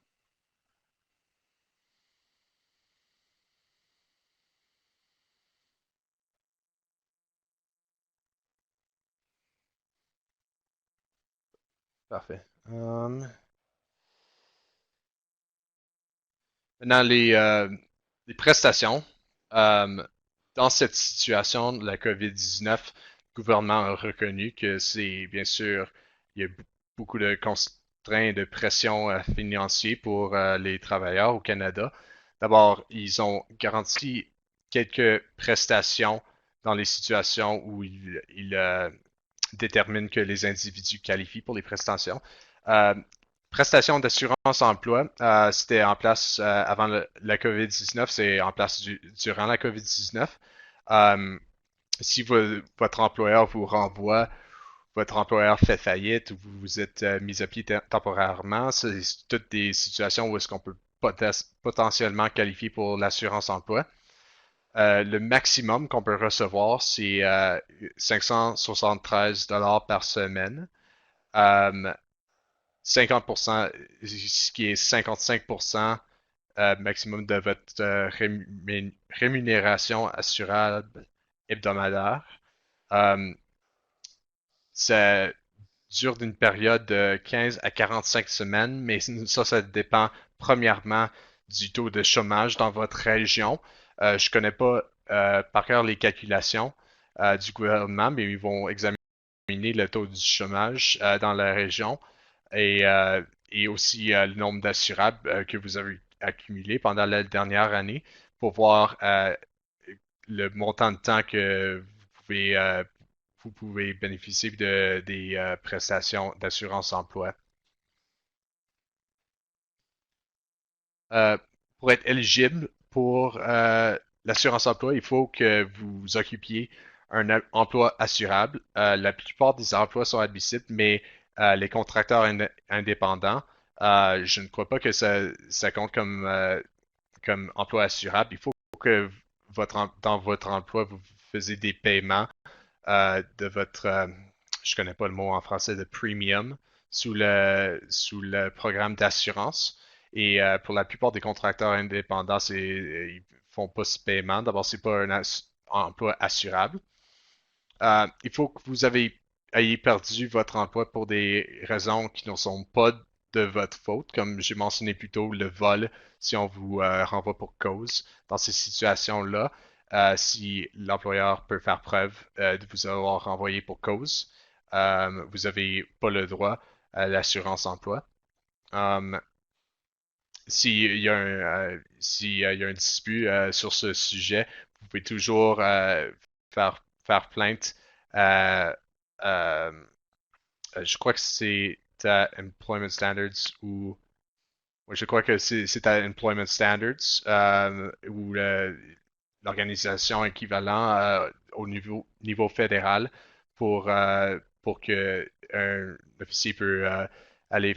Parfait. Maintenant, les prestations. Euh, dans cette situation de la COVID-19, le gouvernement a reconnu que c'est, bien sûr, il y a beaucoup de constraints et de pression financière pour les travailleurs au Canada. D'abord, ils ont garanti quelques prestations dans les situations où ils déterminent que les individus qualifient pour les prestations. Euh, Prestations d'assurance emploi, c'était en place avant la COVID-19, c'est en place durant la COVID-19. Euh, si votre employeur vous renvoie, votre employeur fait faillite ou vous vous êtes mis à pied temporairement, c'est toutes des situations où est-ce qu'on peut potentiellement qualifier pour l'assurance emploi. Le maximum qu'on peut recevoir, c'est 573 $ par semaine. Euh, 50%, ce qui est 55% maximum de votre rémunération assurable hebdomadaire. Euh, Ça dure d'une période de 15 à 45 semaines, mais ça dépend premièrement du taux de chômage dans votre région. Je connais pas par cœur les calculations du gouvernement, mais ils vont examiner le taux du chômage dans la région et, euh, et aussi le nombre d'assurables que vous avez accumulé pendant la dernière année pour voir le montant de temps que vous pouvez bénéficier des prestations d'assurance emploi. Euh, pour être éligible pour l'assurance emploi, il faut que vous occupiez un emploi assurable. La plupart des emplois sont admissibles, mais les contracteurs indépendants, je ne crois pas que ça compte comme emploi assurable. Il faut que dans votre emploi, vous faisiez des paiements de votre, je connais pas le mot en français, de premium sous le programme d'assurance. Et pour la plupart des contracteurs indépendants, ils font pas ce paiement. D'abord, c'est pas un emploi assurable. Il faut que ayez perdu votre emploi pour des raisons qui ne sont pas de votre faute, comme j'ai mentionné plus tôt, le vol, si on vous renvoie pour cause. Dans ces situations-là, si l'employeur peut faire preuve de vous avoir renvoyé pour cause, vous n'avez pas le droit à l'assurance emploi. Um, s'il y a un dispute sur ce sujet, vous pouvez toujours faire plainte à, à- je crois que c'est à Employment Standards ou ouais, je crois que c'est à Employment Standards ou l'organisation équivalente au niveau fédéral pour que un officier peut aller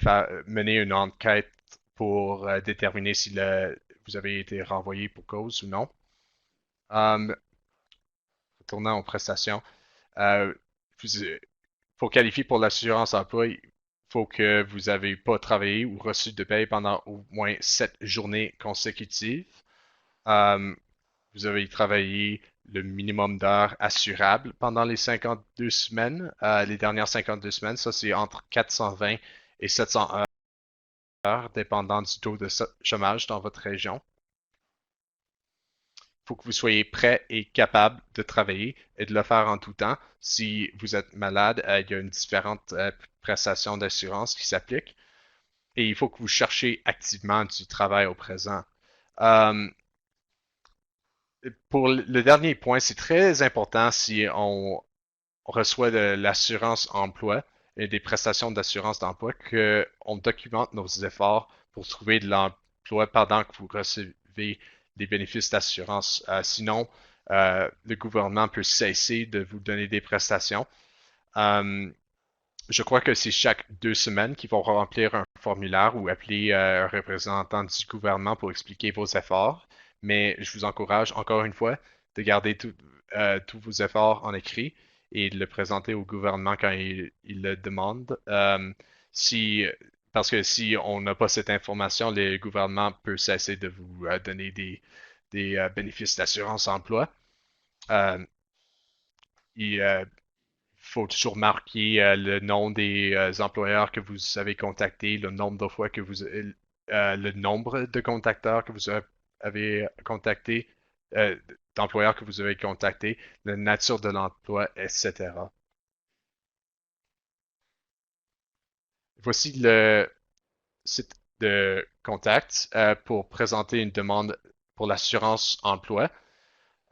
mener une enquête pour déterminer si vous avez été renvoyé pour cause ou non. Um, Retournant aux prestations, euh, pour qualifier pour l'assurance emploi, il faut que vous n'avez pas travaillé ou reçu de paye pendant au moins 7 journées consécutives. Um, Vous avez travaillé le minimum d'heures assurables pendant les 52 semaines. Les dernières 52 semaines, ça c'est entre 420 et 700 heures, dépendant du taux de chômage dans votre région. Il faut que vous soyez prêt et capable de travailler et de le faire en tout temps. Si vous êtes malade, il y a une différente prestation d'assurance qui s'applique. Et il faut que vous cherchiez activement du travail au présent. Euh, pour le dernier point, c'est très important si on reçoit de l'assurance emploi et des prestations d'assurance d'emploi qu'on documente nos efforts pour trouver de l'emploi pendant que vous recevez des bénéfices d'assurance. Sinon, le gouvernement peut cesser de vous donner des prestations. Euh, je crois que c'est chaque 2 semaines qu'ils vont remplir un formulaire ou appeler un représentant du gouvernement pour expliquer vos efforts. Mais je vous encourage, encore une fois, de garder tous vos efforts en écrit et de le présenter au gouvernement quand il le demande. Si, Parce que si on n'a pas cette information, le gouvernement peut cesser de vous donner des bénéfices d'assurance emploi. Euh, il faut toujours marquer le nom des employeurs que vous avez contactés, le nombre de fois le nombre de contacteurs que vous avez contactés, d'employeurs que vous avez contactés, la nature de l'emploi, etc. Voici le site de contact pour présenter une demande pour l'assurance emploi.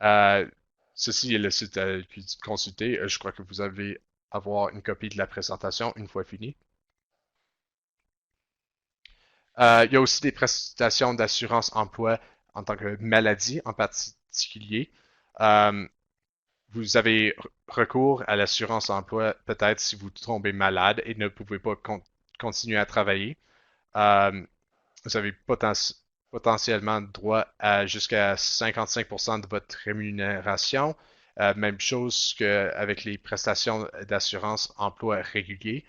Euh, Ceci est le site à consulter. Je crois que vous allez avoir une copie de la présentation une fois fini. Il y a aussi des prestations d'assurance emploi en tant que maladie en particulier. Euh, Vous avez recours à l'assurance emploi peut-être si vous tombez malade et ne pouvez pas continuer à travailler. Euh, Vous avez potentiellement droit à jusqu'à 55% de votre rémunération. Même chose qu'avec les prestations d'assurance emploi régulier.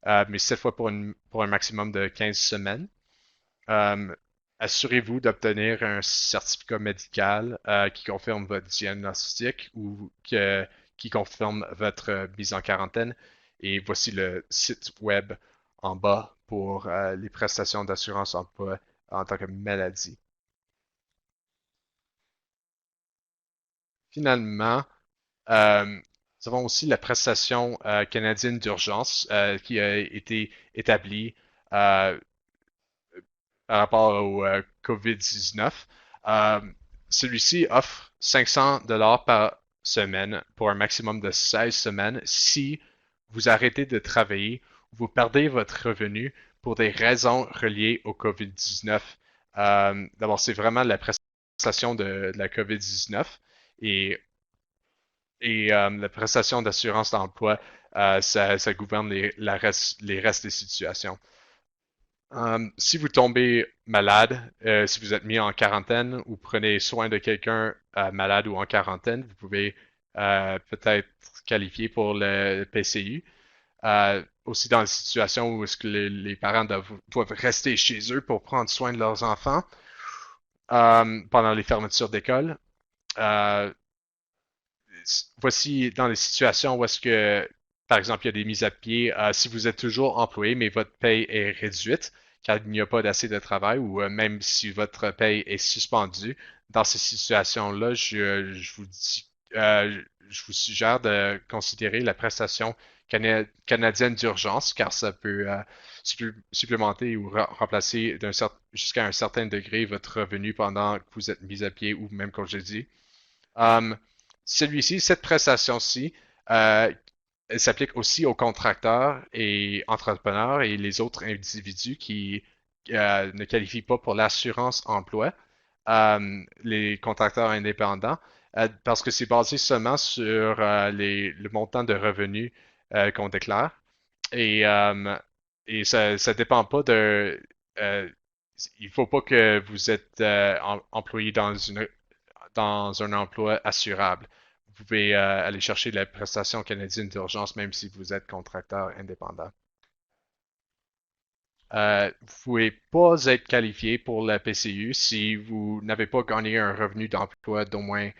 mais cette fois pour un maximum de 15 semaines. Euh, Assurez-vous d'obtenir un certificat médical qui confirme votre diagnostic ou qui confirme votre mise en quarantaine. Et voici le site web en bas pour les prestations d'assurance emploi en tant que maladie. Finalement, nous avons aussi la prestation canadienne d'urgence qui a été établie euh, par rapport au COVID-19. Euh, Celui-ci offre 500 dollars par semaine pour un maximum de 16 semaines si vous arrêtez de travailler ou vous perdez votre revenu pour des raisons reliées au COVID-19. D'abord, c'est vraiment la prestation de la COVID-19 et, et la prestation d'assurance d'emploi, ça gouverne les restes des situations. Si vous tombez malade, si vous êtes mis en quarantaine ou prenez soin de quelqu'un malade ou en quarantaine, vous pouvez peut-être qualifier pour le PCU. Aussi dans la situation où est-ce que les parents doivent rester chez eux pour prendre soin de leurs enfants pendant les fermetures d'école. Euh, Voici dans les situations où est-ce que, par exemple, il y a des mises à pied, si vous êtes toujours employé, mais votre paye est réduite, car il n'y a pas d'assez de travail, ou même si votre paye est suspendue, dans ces situations-là, je vous suggère de considérer la prestation canadienne d'urgence, car ça peut supplémenter ou remplacer jusqu'à un certain degré votre revenu pendant que vous êtes mis à pied ou même congédié. Um, cette prestation-ci, elle s'applique aussi aux contracteurs et entrepreneurs et les autres individus qui ne qualifient pas pour l'assurance emploi, les contracteurs indépendants, parce que c'est basé seulement sur le montant de revenus qu'on déclare. Et, et ça dépend pas de. Euh, il faut pas que vous êtes employé dans un emploi assurable. Vous pouvez aller chercher la prestation canadienne d'urgence même si vous êtes contracteur indépendant. Vous ne pouvez pas être qualifié pour la PCU si vous n'avez pas gagné un revenu d'emploi d'au moins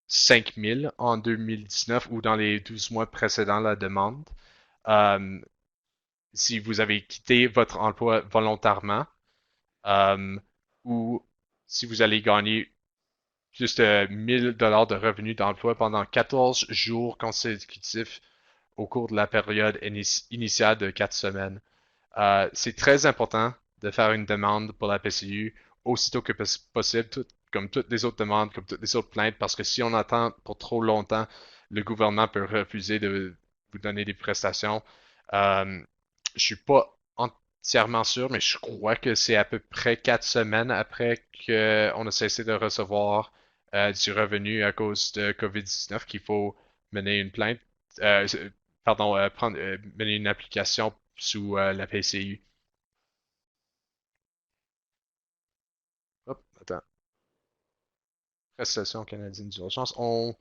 5 000 en 2019 ou dans les 12 mois précédant la demande. Euh, si vous avez quitté votre emploi volontairement euh, ou si vous allez gagner plus de 1000 dollars de revenus d'emploi pendant 14 jours consécutifs au cours de la période initiale de 4 semaines. C'est très important de faire une demande pour la PCU aussitôt que possible, comme toutes les autres demandes, comme toutes les autres plaintes, parce que si on attend pour trop longtemps, le gouvernement peut refuser de vous donner des prestations. Euh, je suis pas entièrement sûr, mais je crois que c'est à peu près 4 semaines après qu'on a cessé de recevoir du revenu à cause de COVID-19 qu'il faut mener une plainte, euh, pardon, mener une application sous la PCU. Hop, attends. Prestation canadienne d'urgence. On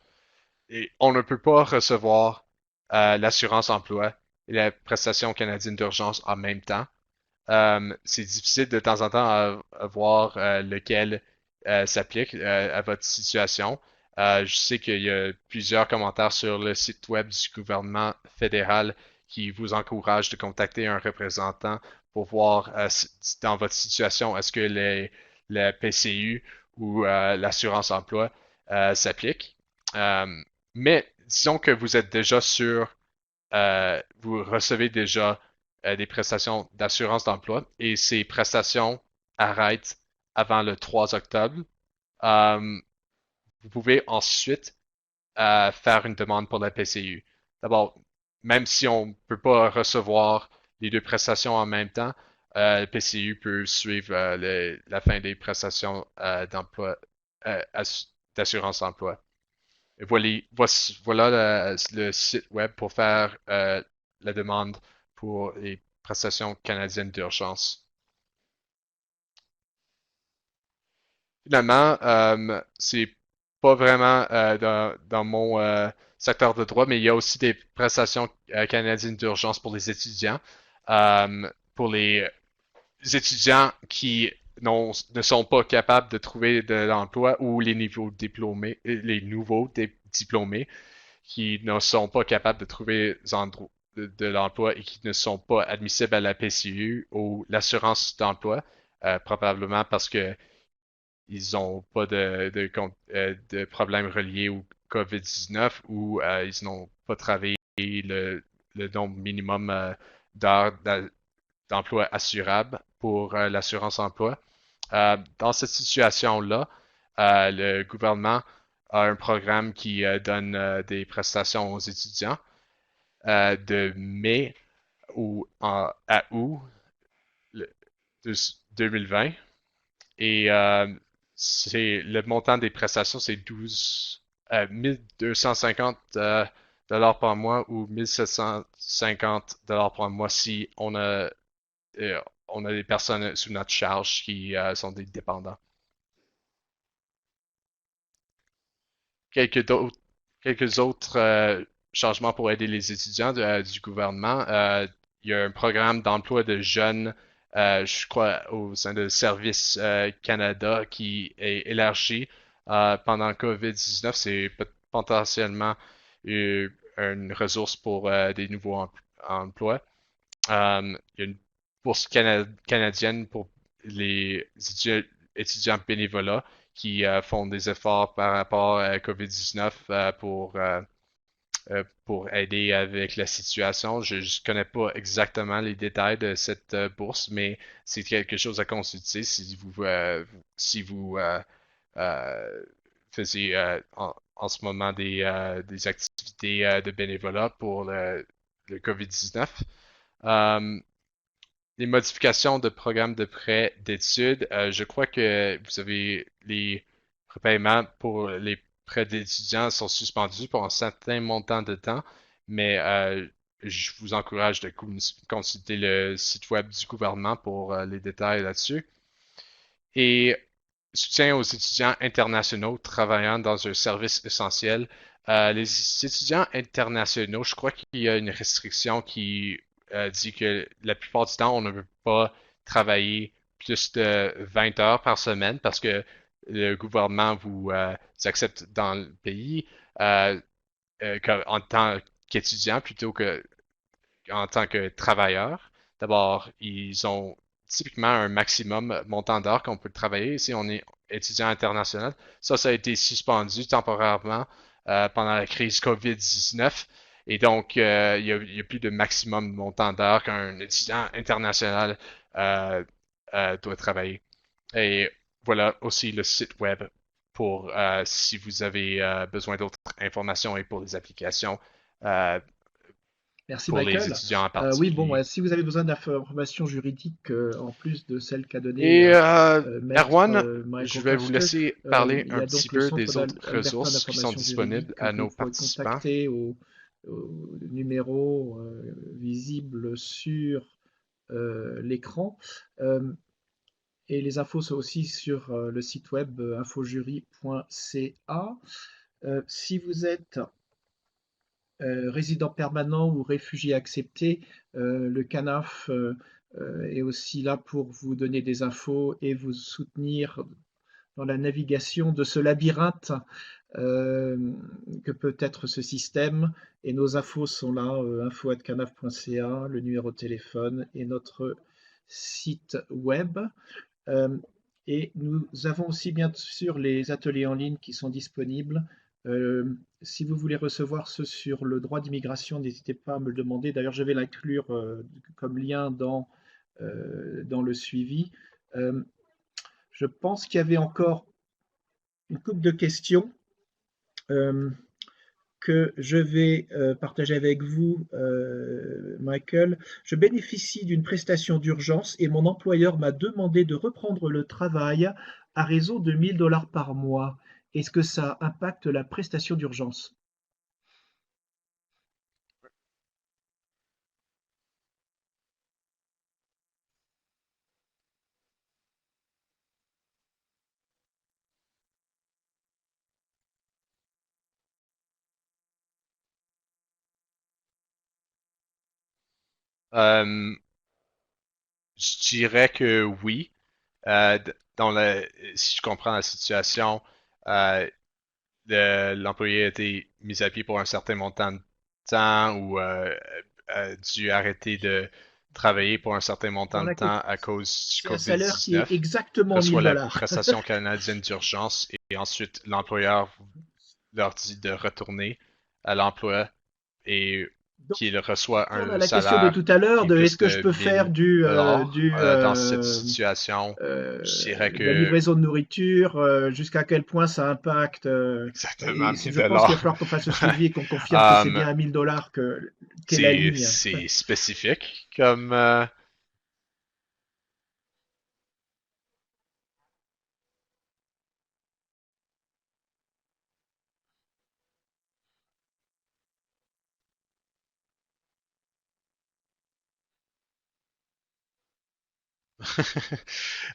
ne peut pas recevoir l'assurance emploi et la prestation canadienne d'urgence en même temps. C'est difficile de temps en temps à voir lequel s'applique à votre situation. Je sais qu'il y a plusieurs commentaires sur le site web du gouvernement fédéral qui vous encourage de contacter un représentant pour voir dans votre situation, est-ce que la PCU ou l'assurance emploi s'applique. Mais disons que vous êtes déjà sur, vous recevez déjà des prestations d'assurance d'emploi et ces prestations arrêtent avant le 3 octobre. Euh, Vous pouvez ensuite faire une demande pour la PCU. D'abord, même si on ne peut pas recevoir les deux prestations en même temps, le PCU peut suivre la fin des prestations d'emploi, euh, d'assurance emploi. Et voilà le site web pour faire la demande pour les prestations canadiennes d'urgence. Finalement, c'est pas vraiment dans mon secteur de droit, mais il y a aussi des prestations canadiennes d'urgence pour les étudiants. pour les étudiants qui ne sont pas capables de trouver de l'emploi ou les nouveaux diplômés qui ne sont pas capables de trouver de l'emploi et qui ne sont pas admissibles à la PCU ou l'assurance d'emploi, probablement parce que ils n'ont pas de problèmes reliés au COVID-19 ou ils n'ont pas travaillé le nombre minimum d'heures d'emploi assurable pour l'assurance emploi. Dans cette situation-là, le gouvernement a un programme qui donne des prestations aux étudiants de mai à août le, de 2020. Et c'est le montant des prestations, c'est 1250 dollars par mois ou 1750 dollars par mois si on a des personnes sous notre charge qui sont des dépendants. Quelques autres, quelques autres changements pour aider les étudiants du gouvernement. Il y a un programme d'emploi de jeunes, je crois, au sein de Service Canada qui est élargi pendant le COVID-19. C'est potentiellement une ressource pour des nouveaux emplois. Il y a une bourse canadienne pour les étudiants bénévolats qui font des efforts par rapport à COVID-19 pour aider avec la situation. Je ne connais pas exactement les détails de cette bourse, mais c'est quelque chose à consulter si vous faisiez en ce moment des activités de bénévolat pour le COVID-19. Euh, les modifications de programme de prêt d'études, je crois que vous avez les repaiements pour les prêts d'étudiants sont suspendus pour un certain montant de temps, mais je vous encourage de consulter le site web du gouvernement pour les détails là-dessus. Et soutien aux étudiants internationaux travaillant dans un service essentiel. Les étudiants internationaux, je crois qu'il y a une restriction qui dit que la plupart du temps, on ne peut pas travailler plus de 20 heures par semaine parce que le gouvernement vous accepte dans le pays en tant qu'étudiant plutôt que en tant que travailleur. D'abord, ils ont typiquement un maximum montant d'heures qu'on peut travailler si on est étudiant international. Ça a été suspendu temporairement pendant la crise COVID-19. Et donc, il y a plus de maximum montant d'heures qu'un étudiant international doit travailler. Et voilà aussi le site web pour si vous avez besoin d'autres informations et pour les applications euh, Merci pour les Michael. étudiants en Oui, bon, particulier. si vous avez besoin d'informations juridiques en plus de celles qu'a donné Et Maître Erwan, je Michael vais vous Koske, laisser parler il y un a petit donc le peu Centre des autres Albertain ressources qui sont d'information juridique disponibles que à vous nos pourrez participants. contacter au numéro visible sur l'écran. Et les infos sont aussi sur le site web infojury.ca. Si vous êtes résident permanent ou réfugié accepté, le CANAF est aussi là pour vous donner des infos et vous soutenir dans la navigation de ce labyrinthe que peut être ce système. Et nos infos sont là, info@canaf.ca, le numéro de téléphone et notre site web. Euh, et nous avons aussi bien sûr les ateliers en ligne qui sont disponibles. Si vous voulez recevoir ceux sur le droit d'immigration, n'hésitez pas à me le demander. D'ailleurs, je vais l'inclure comme lien dans le suivi. Euh, je pense qu'il y avait encore une couple de questions euh, que je vais partager avec vous, Michael. Je bénéficie d'une prestation d'urgence et mon employeur m'a demandé de reprendre le travail à raison de 1 000 $ par mois. Est-ce que ça impacte la prestation d'urgence? Je dirais que oui. Dans si je comprends la situation, euh, l'employé a été mis à pied pour un certain montant de temps ou a dû arrêter de travailler pour un certain montant de Voilà, temps à cause du c'est un salaire qui est COVID-19, exactement reçoit 1000 la dollars. prestation canadienne d'urgence et ensuite l'employeur leur dit de retourner à l'emploi et Donc, qu'il reçoit retourne à un la question de salaire tout à l'heure qui est de est-ce plus que je de peux faire 1000 dollars. Dans cette situation, je dirais de la que livraison de nourriture, jusqu'à quel point ça impacte. exactement 1000 Je pense qu'il va dollars. falloir qu'on fasse le suivi et qu'on confirme que c'est Um, bien à 1000 dollars qu'est la ligne. c'est spécifique comme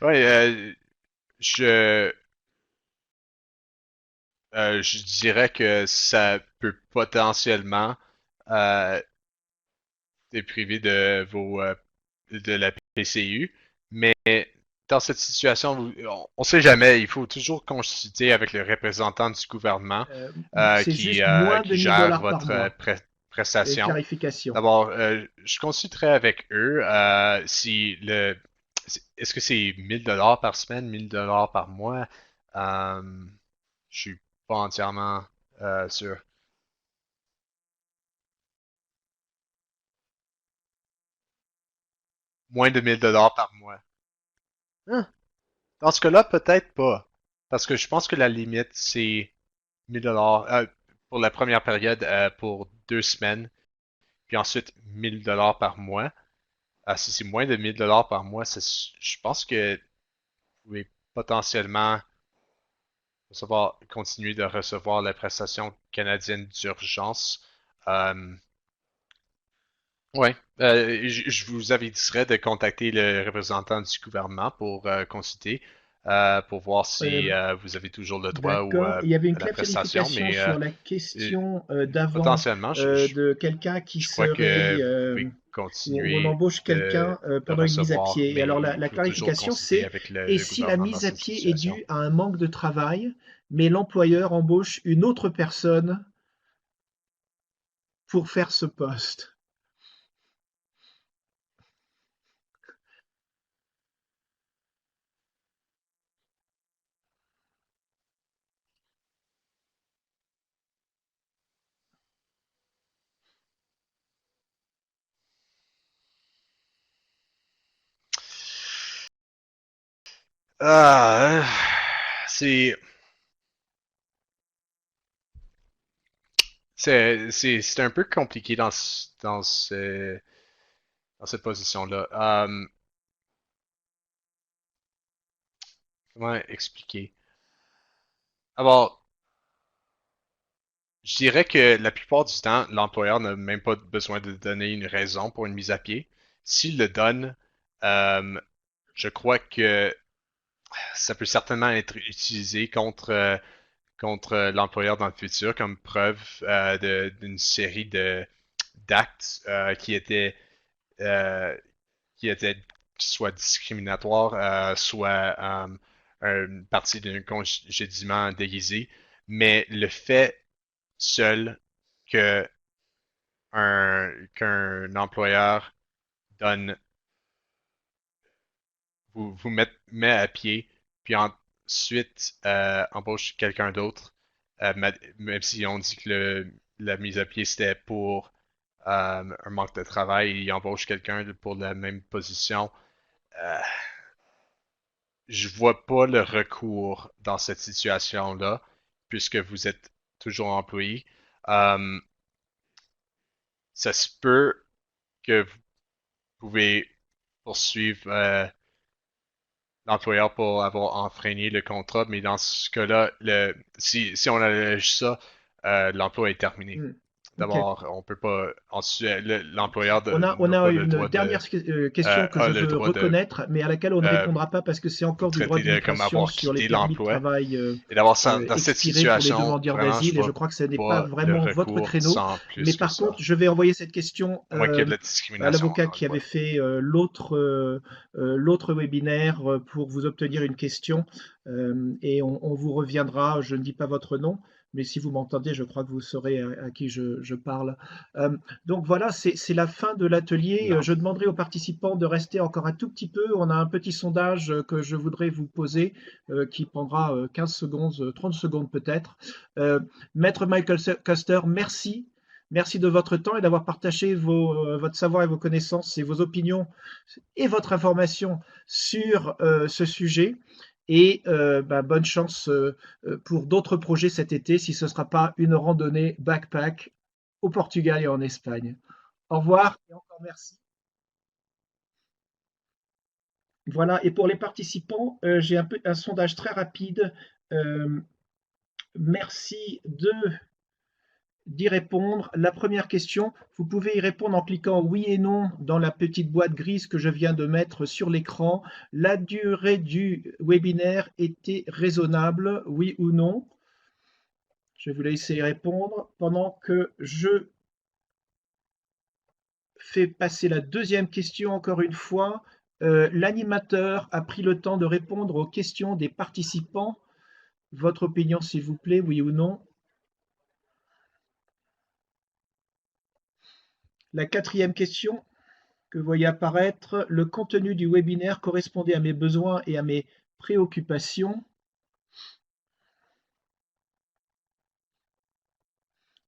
ouais, je je dirais que ça peut potentiellement euh, te priver de vos de la PCU, mais dans cette situation, on sait jamais. Il faut toujours consulter avec le représentant du gouvernement Euh, c'est juste moins de qui 1000 gère dollars par votre mois. prestation. Clarification. D'abord, je consulterai avec eux si est-ce que c'est 1000 dollars par semaine, 1000 dollars par mois. Euh, je suis pas entièrement sûr. Moins de 1000 dollars par mois. Hein? Dans ce cas-là, peut-être pas. Parce que je pense que la limite, c'est 1000 dollars pour la première période pour 2 semaines, puis ensuite 1000 dollars par mois. Si c'est moins de 1000 dollars par mois, je pense que vous pouvez potentiellement continuer de recevoir la prestation canadienne d'urgence. Euh, ouais, je vous aviserais de contacter le représentant du gouvernement pour consulter, pour voir si Euh, vous avez toujours le droit ou D'accord. Il y avait une à la prestation, clarification mais sur la euh, question d'avant potentiellement, de quelqu'un qui je crois que serait vous pouvez où on continuer embauche quelqu'un de pendant une mise à recevoir, pied. Et mais alors il la faut toujours clarification, consulter c'est avec et le si la gouvernement dans mise à cette pied est situation. due à un manque de travail, mais l'employeur embauche une autre personne pour faire ce poste. Ah, c'est c'est un peu compliqué dans cette position-là. Comment expliquer? Alors, je dirais que la plupart du temps, l'employeur n'a même pas besoin de donner une raison pour une mise à pied. S'il le donne, euh, je crois que ça peut certainement être utilisé contre l'employeur dans le futur comme preuve d'une série de d'actes euh, qui étaient soit discriminatoires, soit une partie d'un congédiement déguisé. Mais le fait seul que qu'un employeur donne met à pied, puis ensuite embauche quelqu'un d'autre, même si on dit que la mise à pied c'était pour un manque de travail, il embauche quelqu'un pour la même position. Euh, je vois pas le recours dans cette situation-là, puisque vous êtes toujours employé. Euh, Ça se peut que vous pouvez poursuivre l'employeur pour avoir enfreigné le contrat, mais dans ce cas-là, si on allège ça, l'emploi est terminé. Hmm. Ok. D'abord, on peut pas, ensuite, l'employeur On n'a a pas le une droit dernière question que a je le veux droit de reconnaître, mais à laquelle on ne euh, répondra pas parce que c'est vous encore du droit traiter de comme d'immigration avoir sur les quitté permis de l'emploi. travail Et d'avoir ça, dans cette expirés pour les situation, demandeurs vraiment, je d'asile, et je vois crois que ce n'est pas pas de vraiment votre recours créneau. sans Mais plus que par ça. contre, je vais envoyer cette question À moins qu'il y ait de la à discrimination l'avocat dans le qui avait bois. fait l'autre webinaire pour vous obtenir une question, et on vous reviendra. Je ne dis pas votre nom, mais si vous m'entendez, je crois que vous saurez à qui je parle. Euh, donc voilà, c'est la fin de l'atelier. Non. Je demanderai aux participants de rester encore un tout petit peu. On a un petit sondage que je voudrais vous poser, qui prendra 15 secondes, 30 secondes peut-être. Euh, Maître Michael Custer, merci. Merci de votre temps et d'avoir partagé votre savoir et vos connaissances et vos opinions et votre information sur ce sujet. Et bonne chance pour d'autres projets cet été, si ce ne sera pas une randonnée backpack au Portugal et en Espagne. Au revoir et encore merci. Voilà, et pour les participants, j'ai un sondage très rapide. Euh, Merci d'y répondre. La première question, vous pouvez y répondre en cliquant oui et non dans la petite boîte grise que je viens de mettre sur l'écran. La durée du webinaire était raisonnable, oui ou non? Je vais vous laisser y répondre pendant que je fais passer la deuxième question encore une fois. L'animateur a pris le temps de répondre aux questions des participants. Votre opinion, s'il vous plaît, oui ou non? La quatrième question que vous voyez apparaître, le contenu du webinaire correspondait à mes besoins et à mes préoccupations.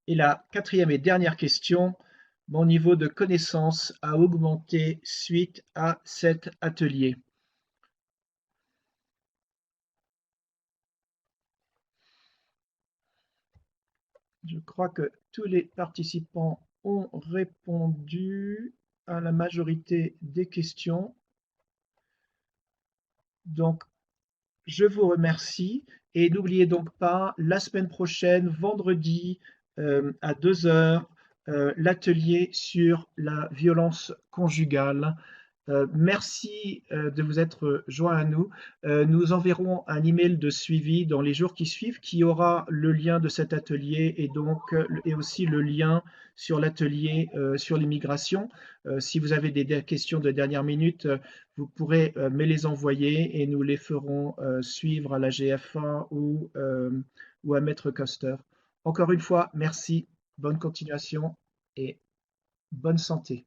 Et la quatrième et dernière question, mon niveau de connaissance a augmenté suite à cet atelier. Je crois que tous les participants ont répondu à la majorité des questions. Donc, je vous remercie et n'oubliez donc pas, la semaine prochaine, vendredi à 2 heures, l'atelier sur la violence conjugale. Merci de vous être joints à nous. Nous enverrons un email de suivi dans les jours qui suivent qui aura le lien de cet atelier et donc et aussi le lien sur l'atelier sur l'immigration. Si vous avez des questions de dernière minute, vous pourrez me les envoyer et nous les ferons suivre à la GFA ou à Maître Coster. Encore une fois, merci, bonne continuation et bonne santé.